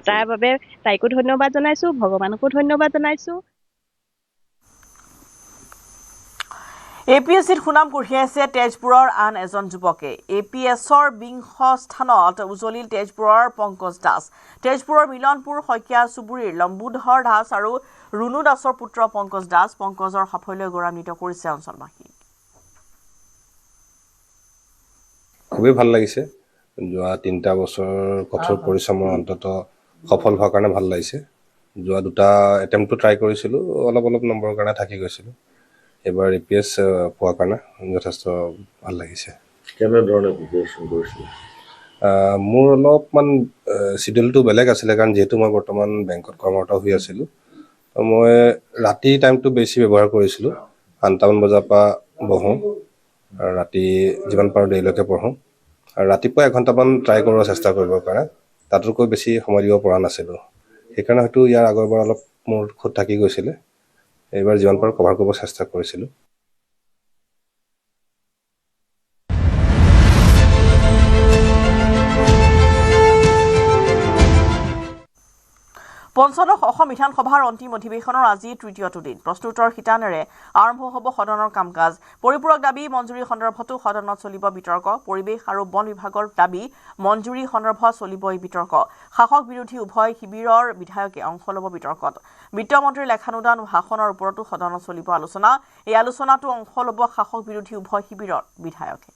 তাৰ বাবে তাইকো ধন্যবাদ জনাইছো ভগৱানকো ধন্যবাদ জনাইছো APSCত সুনাম কঢ়িয়াইছে তেজপুৰৰ আন এজন যুৱকে APSৰ 20 স্থানত উজলিল তেজপুৰৰ পংকজ দাস তেজপুৰৰ মিলনপুৰ শইকীয়া চুবুৰীৰ লম্বুধৰ দাস আৰু ৰুণু দাসৰ পুত্ৰ পংকজ দাস পংকজৰ সাফল্য গৌৰৱান্বিত কৰিছে অঞ্চলবাসী খুবেই ভাল লাগিছে যোৱা 3টা বছৰ কঠোৰ পৰিশ্ৰমৰ অন্তত সফল হোৱাৰ কাৰণে ভাল লাগিছে যোৱা 2টা এটেম্পটো ট্ৰাই কৰিছিলোঁ অলপ নম্বৰৰ কাৰণে থাকি গৈছিলোঁ এবাৰ APS পোৱাৰ কাৰণে যথেষ্ট ভাল লাগিছে কেনেধৰণে প্ৰিপাৰেশ্যন কৰিছিল মোৰ অলপমান চিডিউলটো বেলেগ আছিলে কাৰণ যিহেতু মই বৰ্তমান বেংকত কৰ্মৰত হৈ আছিলোঁ মই ৰাতি টাইমটো বেছি ব্যৱহাৰ কৰিছিলোঁ 5টামান বজাৰ পৰা বহোঁ আৰু ৰাতি যিমান পাৰোঁ দেৰিলৈকে পঢ়োঁ আৰু ৰাতিপুৱা 1 ঘণ্টামান ট্ৰাই কৰাৰ চেষ্টা কৰিবৰ কাৰণে তাতকৈ বেছি সময় দিব পৰা নাছিলোঁ সেইকাৰণে হয়তো ইয়াৰ আগৰবাৰ অলপ মোৰ খুদ থাকি গৈছিলে এইবাৰ যিমান পাৰোঁ কভাৰ কৰিব চেষ্টা কৰিছিলোঁ পঞ্চদশ অসম বিধানসভাৰ অন্তিম অধিৱেশনৰ আজি তৃতীয়টো দিন প্ৰশ্নোত্তৰ শিতানেৰে আৰম্ভ হ'ব সদনৰ কাম-কাজ পৰিপূৰক দাবী মঞ্জুৰী সন্দৰ্ভতো সদনত চলিব বিতৰ্ক পৰিৱেশ আৰু বন বিভাগৰ দাবী মঞ্জুৰী সন্দৰ্ভত চলিব এই বিতৰ্ক শাসক বিৰোধী উভয় শিবিৰৰ বিধায়কে অংশ ল'ব বিতৰ্কত বিত্তমন্ত্ৰীৰ লেখানুদান ভাষণৰ ওপৰতো সদনত চলিব আলোচনা এই আলোচনাতো অংশ ল'ব শাসক বিৰোধী উভয় শিবিৰৰ বিধায়কে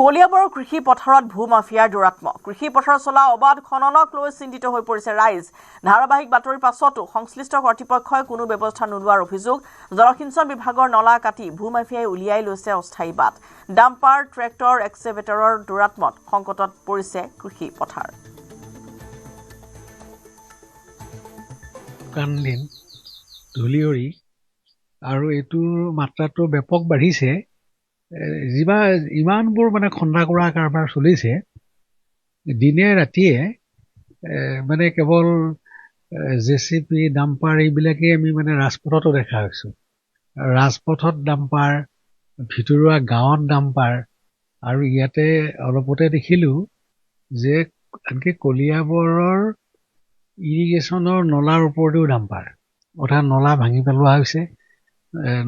কলিয়াবৰৰ কৃষি পথাৰত ভূ মাফিয়াৰ দুৰাত্মক কৃষি পথাৰত চলা অবাধ খননক লৈ চিন্তিত হৈ পৰিছে ৰাইজ ধাৰাবাহিক বাতৰিৰ পাছতো সংশ্লিষ্ট কৰ্তৃপক্ষই কোনো ব্যৱস্থা নোলোৱাৰ অভিযোগ জলসিঞ্চন বিভাগৰ নলা কাটি ভূ মাফিয়াই উলিয়াই লৈছে অস্থায়ী বাট ডাম্পাৰ ট্ৰেক্টৰ এক্সকেভেটৰৰ দুৰাত্মত সংকটত পৰিছে কৃষি পথাৰ কানদিন ধুলিয়ৰি আৰু এইটোৰ মাত্ৰাটো ব্যাপক বাঢ়িছে ইমানবোৰ মানে খন্দা কৰা কাৰবাৰ চলিছে দিনে ৰাতিয়ে মানে কেৱল জেচিপি ডাম্পাৰ এইবিলাকেই আমি মানে ৰাজপথতো দেখা হৈছোঁ ৰাজপথত ডাম্পাৰ ভিতৰুৱা গাঁৱত ডাম্পাৰ আৰু ইয়াতে অলপতে দেখিলোঁ যে আনকি কলিয়াবৰৰ ইৰিগেশ্যনৰ নলাৰ ওপৰতেও ডাম্পাৰ অৰ্থাৎ নলা ভাঙি পেলোৱা হৈছে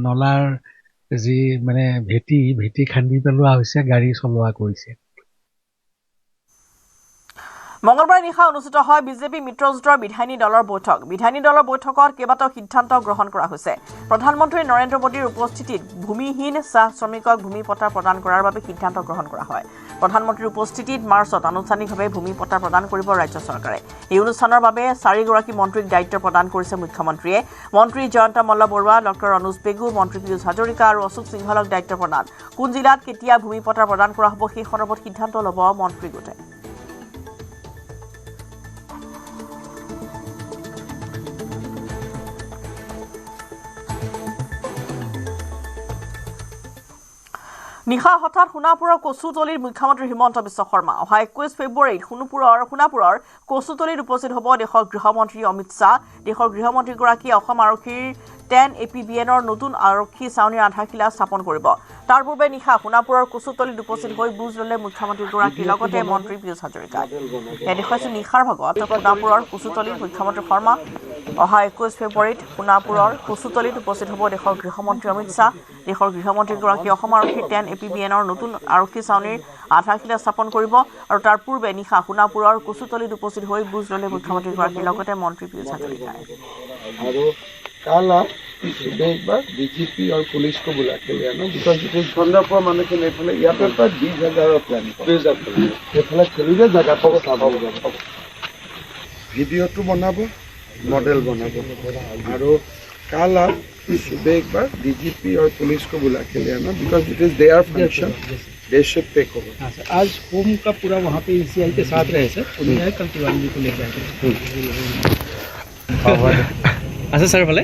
নলাৰ যি মানে ভেটি খান্দি পেলোৱা হৈছে গাড়ী চলোৱা কৰিছে মঙলবাৰে নিশা অনুষ্ঠিত হয় বিজেপি মিত্ৰজোঁটৰ বিধায়িনী দলৰ বৈঠক বিধায়িনী দলৰ বৈঠকত কেইবাটাও সিদ্ধান্ত গ্ৰহণ কৰা হৈছে প্ৰধানমন্ত্ৰী নৰেন্দ্ৰ মোদীৰ উপস্থিতিত ভূমিহীন চাহ শ্ৰমিকক ভূমি পট্টা প্ৰদান কৰাৰ বাবে সিদ্ধান্ত গ্ৰহণ কৰা হয় প্ৰধানমন্ত্ৰীৰ উপস্থিতিত মাৰ্চত আনুষ্ঠানিকভাৱে ভূমি পট্টা প্ৰদান কৰিব ৰাজ্য চৰকাৰে এই অনুষ্ঠানৰ বাবে 4 গৰাকী মন্ত্ৰীক দায়িত্ব প্ৰদান কৰিছে মুখ্যমন্ত্ৰীয়ে মন্ত্ৰী জয়ন্ত মল্লবৰুৱা ডক্টৰ অনুজ পেগু মন্ত্ৰী পীয়ুষ হাজৰিকা আৰু অশোক সিংহলক দায়িত্ব প্ৰদান কোন জিলাত কেতিয়া ভূমি পট্টা প্ৰদান কৰা হ'ব সেই সন্দৰ্ভত সিদ্ধান্ত ল'ব মন্ত্ৰী গোটে নিশা হঠাৎ সোণাপুৰৰ কচুতলিৰ মুখ্যমন্ত্ৰী হিমন্ত বিশ্ব শৰ্মা অহা 21 ফেব্ৰুৱাৰীত সোণাপুৰৰ কচুতলিত উপস্থিত হ'ব দেশৰ গৃহমন্ত্ৰী অমিত শ্বাহ দেশৰ গৃহমন্ত্ৰীগৰাকীয়ে অসম আৰক্ষীৰ 10 APBNৰ নতুন আৰক্ষী ছাউনীৰ আধাৰশিলা স্থাপন কৰিব তাৰ পূৰ্বে নিশা সোণাপুৰৰ কচুতলিত উপস্থিত হৈ বুজ ল'লে মুখ্যমন্ত্ৰীগৰাকীৰ লগতে মন্ত্ৰী পীয়ুষ হাজৰিকা এই দেখুৱাইছে নিশাৰ ভাগত সোণাপুৰৰ কচুতলিত মুখ্যমন্ত্ৰী শৰ্মা অহা 21 ফেব্ৰুৱাৰীত সোণাপুৰৰ কচুতলিত উপস্থিত হ'ব দেশৰ গৃহমন্ত্ৰী অমিত শ্বাহ দেশৰ গৃহমন্ত্ৰীগৰাকীয়ে অসম আৰক্ষীৰ 10 APBNৰ নতুন আৰক্ষী ছাউনীৰ আধাৰশিলা স্থাপন কৰিব আৰু তাৰ পূৰ্বে নিশা সোণাপুৰৰ কচুতলিত উপস্থিত হৈ বুজ ল'লে মুখ্যমন্ত্ৰীগৰাকীৰ লগতে মন্ত্ৰী পীয়ুষ হাজৰিকাই আৰু कल आप एक बार डीजीपी और पुलिस को बुला के ले आना बिकॉज इट इज चंद्रपुर माने के नहीं यहाँ पे 20,000 प्लान 20,000 प्लान खेलिले जगह को चाब भिडिओ तो बनाब मॉडल बनाब और कल आप सुबह एक बार डीजीपी और पुलिस को बुला के ले आना because it is there function they should take over आज होम का पूरा वहाँ पे ECI के साथ रहे सर उन्हें कल तिवारी जी को ले जाएंगे अच्छा सर भले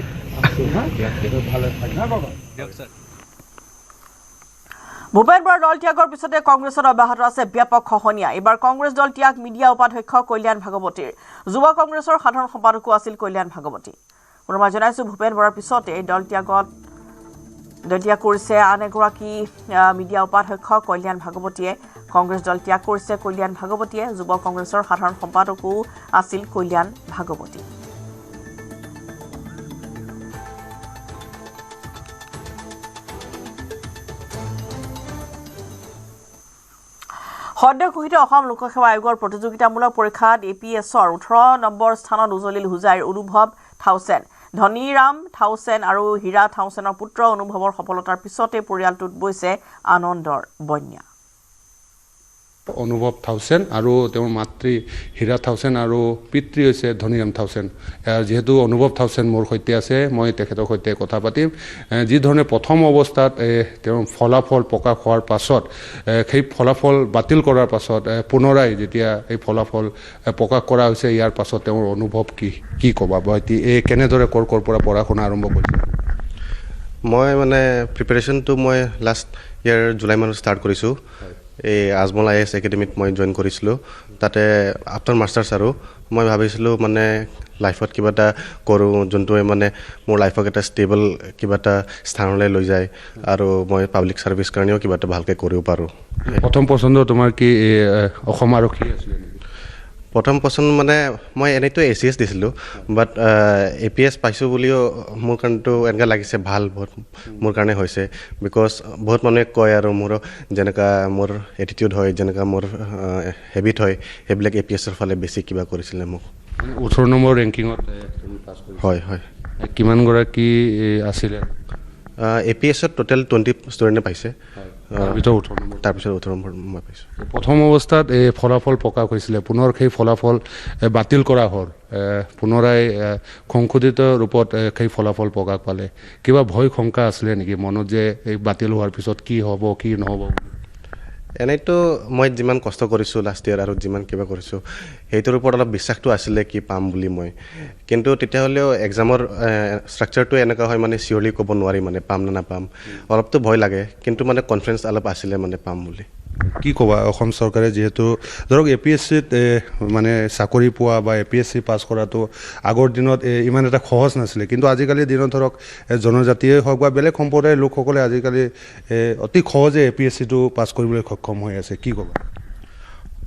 ভূপেন বৰাৰ দল ত্যাগৰ পিছতে কংগ্ৰেছত অব্যাহত আছে ব্যাপক খহনীয়া এবাৰ কংগ্ৰেছ দল ত্যাগ মিডিয়া উপাধ্যক্ষ কল্যাণ ভাগৱতীৰ যুৱ কংগ্ৰেছৰ সাধাৰণ সম্পাদকো আছিল কল্যাণ ভাগৱতী পুনৰবাৰ জনাইছো ভূপেন বৰাৰ পিছতে দল ত্যাগ কৰিছে আন এগৰাকী মিডিয়া উপাধ্যক্ষ কল্যাণ ভাগৱতীয়ে কংগ্ৰেছ দল ত্যাগ কৰিছে কল্যাণ ভাগৱতীয়ে যুৱ কংগ্ৰেছৰ সাধাৰণ সম্পাদকো আছিল কল্যাণ ভাগৱতী সদ্য ঘোষিত অসম লোকসেৱা আয়োগৰ প্ৰতিযোগিতামূলক পৰীক্ষাত APSৰ 18 নম্বৰ স্থানত উজলিল হুজাইৰ অনুভৱ থাউচেন ধনীৰাম থাউচেন আৰু হীৰা থাউচেনৰ পুত্ৰ অনুভৱৰ সফলতাৰ পিছতে পৰিয়ালটোত বৈছে আনন্দৰ বন্যা অনুভৱ থাউচেণ্ড আৰু তেওঁৰ মাতৃ হীৰা থাউচেণ্ড আৰু পিতৃ হৈছে ধনীৰাম থাউচেণ্ড। যিহেতু অনুভৱ থাউচেণ্ড মোৰ সৈতে আছে, মই তেখেতৰ সৈতে কথা পাতিম। যিধৰণে প্ৰথম অৱস্থাত তেওঁৰ ফলাফল প্ৰকাশ হোৱাৰ পাছত সেই ফলাফল বাতিল কৰাৰ পাছত পুনৰাই যেতিয়া এই ফলাফল প্ৰকাশ কৰা হৈছে, ইয়াৰ পাছত তেওঁৰ অনুভৱ কি ক'বা বা এই কেনেদৰে ক'ৰ পৰা পঢ়া শুনা আৰম্ভ কৰিছে? মই মানে প্ৰিপেৰেশ্যনটো মই লাষ্ট ইয়াৰ জুলাই মানত ষ্টাৰ্ট কৰিছোঁ। এই আজমল IAS একাডেমীত মই জইন কৰিছিলোঁ। তাতে আফটাৰ মাষ্টাৰ্ছ আৰু মই ভাবিছিলোঁ মানে লাইফত কিবা এটা কৰোঁ যোনটোৱে মানে মোৰ লাইফক এটা ষ্টেবল কিবা এটা স্থানলৈ লৈ যায় আৰু মই পাব্লিক ছাৰ্ভিচ কাৰণেও কিবা এটা ভালকৈ কৰিব পাৰোঁ। প্ৰথম পচন্দ তোমাৰ কি অসম আৰক্ষী আছিলে? প্ৰথম পচন্দ মানে মই এনেইতো ACS দিছিলোঁ, বাট APS পাইছোঁ বুলিও মোৰ কাৰণেতো এনেকুৱা লাগিছে ভাল বহুত মোৰ কাৰণে হৈছে। বিকজ বহুত মানুহে কয় আৰু মোৰো যেনেকুৱা মোৰ এটিটিউড হয়, যেনেকুৱা মোৰ হেবিট হয়, সেইবিলাক APSৰ ফালে বেছি কিবা কৰিছিলে মোক। 18 নম্বৰ ৰেংকিঙত হয় হয়। কিমানগৰাকী আছিলে? APSত টোটেল 20 ষ্টুডেণ্টে পাইছে, তাৰপিছত 18 নম্বৰ মই পাইছোঁ। প্ৰথম অৱস্থাত এই ফলাফল প্ৰকাশ হৈছিলে, পুনৰ সেই ফলাফল বাতিল কৰা হ'ল, পুনৰাই সংশোধিত ৰূপত সেই ফলাফল প্ৰকাশ পালে। কিবা ভয় শংকা আছিলে নেকি মনত যে এই বাতিল হোৱাৰ পিছত কি হ'ব কি নহ'ব? এনেইতো মই যিমান কষ্ট কৰিছোঁ লাষ্ট ইয়াৰ আৰু যিমান কিবা কৰিছোঁ সেইটোৰ ওপৰত অলপ বিশ্বাসটো আছিলে কি পাম বুলি মই, কিন্তু তেতিয়াহ'লেও এক্সামৰ ষ্ট্ৰাকচাৰটো এনেকুৱা হয় মানে চিয়'ৰলি ক'ব নোৱাৰি মানে পাম নে নাপাম, অলপতো ভয় লাগে, কিন্তু মানে কনফিডেঞ্চ অলপ আছিলে মানে পাম বুলি। কি ক'বা অসম চৰকাৰে যিহেতু ধৰক APSCত মানে চাকৰি পোৱা বা APSC পাছ কৰাটো আগৰ দিনত ইমান এটা সহজ নাছিলে, কিন্তু আজিকালিৰ দিনত ধৰক জনজাতিয়ে হওক বা বেলেগ সম্প্ৰদায়ৰ লোকসকলে আজিকালি অতি সহজে APSCটো পাছ কৰিবলৈ সক্ষম হৈ আছে, কি ক'বা?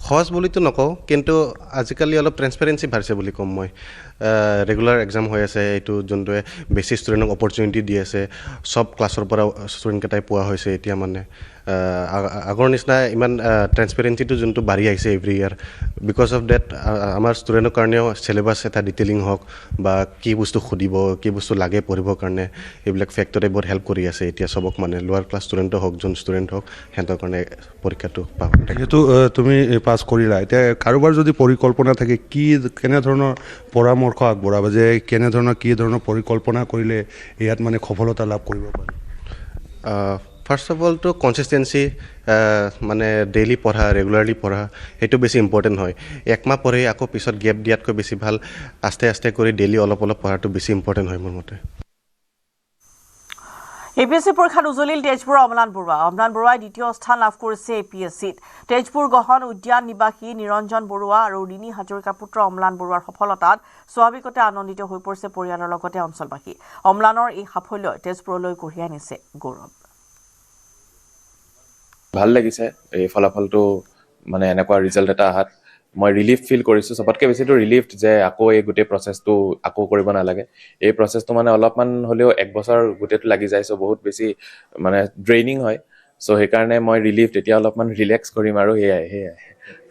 সহজ বুলিতো নকওঁ, কিন্তু আজিকালি অলপ ট্ৰেন্সপাৰেঞ্চি বাঢ়িছে বুলি ক'ম মই। ৰেগুলাৰ এক্সাম হৈ আছে, এইটো যোনটোৱে বেছি ষ্টুডেণ্টক অপৰচুনিটি দি আছে, চব ক্লাছৰ পৰা ষ্টুডেণ্টকেইটাই পোৱা হৈছে এতিয়া মানে। আগৰ নিচিনা ইমান ট্ৰেন্সপেৰেঞ্চিটো যোনটো বাঢ়ি আহিছে every year, because of that আমাৰ ষ্টুডেণ্টৰ কাৰণেও চিলেবাছ এটা ডিটেইলিং হওক বা কি বস্তু সুধিব, কি বস্তু লাগে পঢ়িবৰ কাৰণে, এইবিলাক ফেক্টৰে বহুত হেল্প কৰি আছে এতিয়া চবক মানে, লোৱাৰ ক্লাছ ষ্টুডেণ্টো হওক যোন ষ্টুডেণ্ট হওক সিহঁতৰ কাৰণে পৰীক্ষাটো পাব। যিহেতু তুমি পাছ কৰিলা, এতিয়া কাৰোবাৰ যদি পৰিকল্পনা থাকে কেনেধৰণৰ পৰামৰ্শ আগবঢ়াবা যে কি ধৰণৰ পৰিকল্পনা কৰিলে ইয়াত মানে সফলতা লাভ কৰিব পাৰে? ফাৰ্ষ্ট অফ অলটো কনচিষ্টেঞ্চি, মানে ডেইলি পঢ়া, ৰেগুলাৰলি পঢ়া, সেইটো বেছি ইম্পৰ্টেণ্ট হয়। একমাহ পঢ়ি আকৌ পিছত গেপ দিয়াতকৈ বেছি ভাল আস্তে আস্তে কৰি ডেইলি অলপ পঢ়াটো বেছি ইম্পৰ্টেণ্ট হয় মোৰ মতে। APSC পৰীক্ষাত উজলিল তেজপুৰৰ অমলান বৰুৱা। অমলান বৰুৱাই দ্বিতীয় স্থান লাভ কৰিছে APSCত। তেজপুৰ গহন উদ্যান নিবাসী নিৰঞ্জন বৰুৱা আৰু ৰিণী হাজৰিকাৰ পুত্ৰ অমলান বৰুৱাৰ সফলতাত স্বাভাৱিকতে আনন্দিত হৈ পৰিছে পৰিয়ালৰ লগতে অঞ্চলবাসী। অমলানৰ এই সাফল্যই তেজপুৰলৈ কঢ়িয়াই আনিছে গৌৰৱ। ভাল লাগিছে এই ফলাফলটো, মানে এনেকুৱা ৰিজাল্ট এটা অহাত মই ৰিলিফ ফিল কৰিছোঁ। চবতকৈ বেছিটো ৰিলিফ যে আকৌ এই গোটেই প্ৰচেছটো আকৌ কৰিব নালাগে। এই প্ৰচেছটো মানে অলপমান হ'লেও 1 বছৰ গোটেইটো লাগি যায়, চ' বহুত বেছি মানে ড্ৰেইনিং হয়। চ' সেইকাৰণে মই ৰিলিফ তেতিয়া অলপমান ৰিলেক্স কৰিম আৰু সেয়াই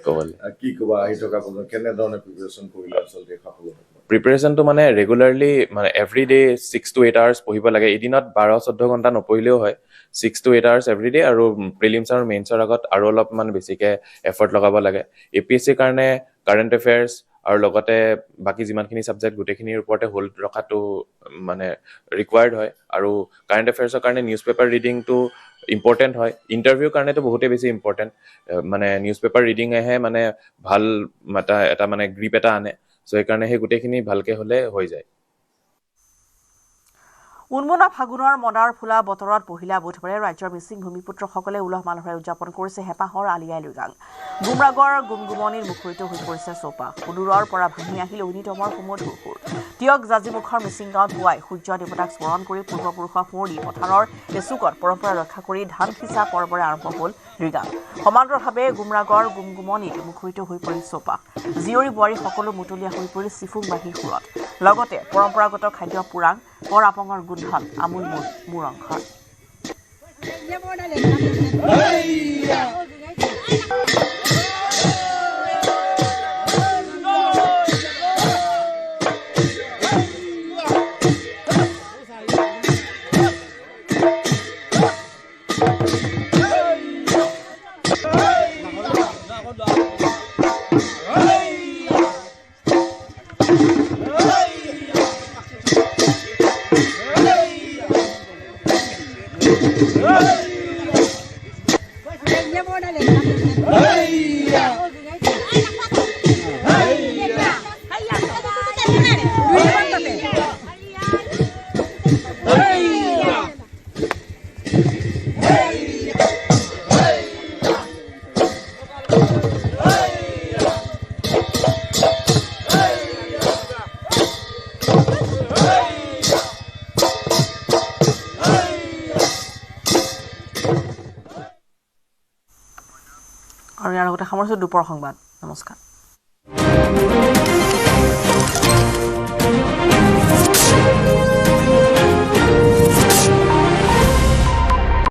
ক'বলৈ। কি ক'বা আহি থকা কেনেধৰণে প্ৰিপেৰেশ্যন কৰিলে আচলতে সফলতা? প্ৰিপেৰেশ্যনটো মানে ৰেগুলাৰলি মানে এভৰি ডে 6 to 8 আৱাৰ্ছ পঢ়িব লাগে। এদিনত 12-14 ঘণ্টা নপঢ়িলেও হয়, 6 to 8 আৱাৰ্ছ এভৰি ডে, আৰু প্ৰিলিমছ আৰু মেইনছৰ আগত আৰু অলপমান বেছিকৈ এফৰ্ট লগাব লাগে। APSCৰ কাৰণে কাৰেণ্ট এফেয়াৰ্ছ আৰু লগতে বাকী যিমানখিনি ছাবজেক্ট গোটেইখিনিৰ ওপৰতে হোল্ড ৰখাটো মানে ৰিকুৱাৰ্ড হয়। আৰু কাৰেণ্ট এফেয়াৰ্ছৰ কাৰণে নিউজ পেপাৰ ৰিডিংটো ইম্পৰ্টেণ্ট হয়। ইণ্টাৰভিউৰ কাৰণেতো বহুতেই বেছি ইম্পৰ্টেণ্ট, মানে নিউজ পেপাৰ ৰিডিঙেহে মানে ভাল এটা মানে গ্ৰিপ এটা আনে। চ' সেইকাৰণে সেই গোটেইখিনি ভালকৈ হ'লে হৈ যায়। উন্মনা ফাগুনৰ মদাৰ ফুলা বতৰত পহিলা বুধবাৰে ৰাজ্যৰ মিচিং ভূমিপুত্ৰসকলে উলহ মালহেৰে উদযাপন কৰিছে হেঁপাহৰ আলি আই লৃগাং। গুমৰাগৰ গুমগুমনিৰ মুখৰিত হৈ পৰিছে চৌপাশ। সুদূৰৰ পৰা ভাঙি আহিল ঐনিতমৰ সুমধুৰ সুৰ। তিয়ক জাজিমুখৰ মিচিং গাঁৱত পুৱাই সূৰ্য দেৱতাক স্মৰণ কৰি পূৰ্বপুৰুষক সোঁৱৰি পথাৰৰ এচুকত পৰম্পৰা ৰক্ষা কৰি ধান সিঁচা পৰ্বৰে আৰম্ভ হ'ল লৃগাং। সমান্তৰালভাৱে গুমৰাগৰ গুমগুমনিত মুখৰিত হৈ পৰিল চৌপাশ। জীয়ৰী বোৱাৰী সকলো মুতলীয়া হৈ পৰিল চিফুং বাঁহীৰ সুৰত। লগতে পৰম্পৰাগত খাদ্য পোৰাং, কৰ আপঙৰ গোন্ধত আমোল মোৰ অংশত। আৰু ইয়াৰ লগতে সামৰিছোঁ দুপৰ সংবাদ। নমস্কাৰ।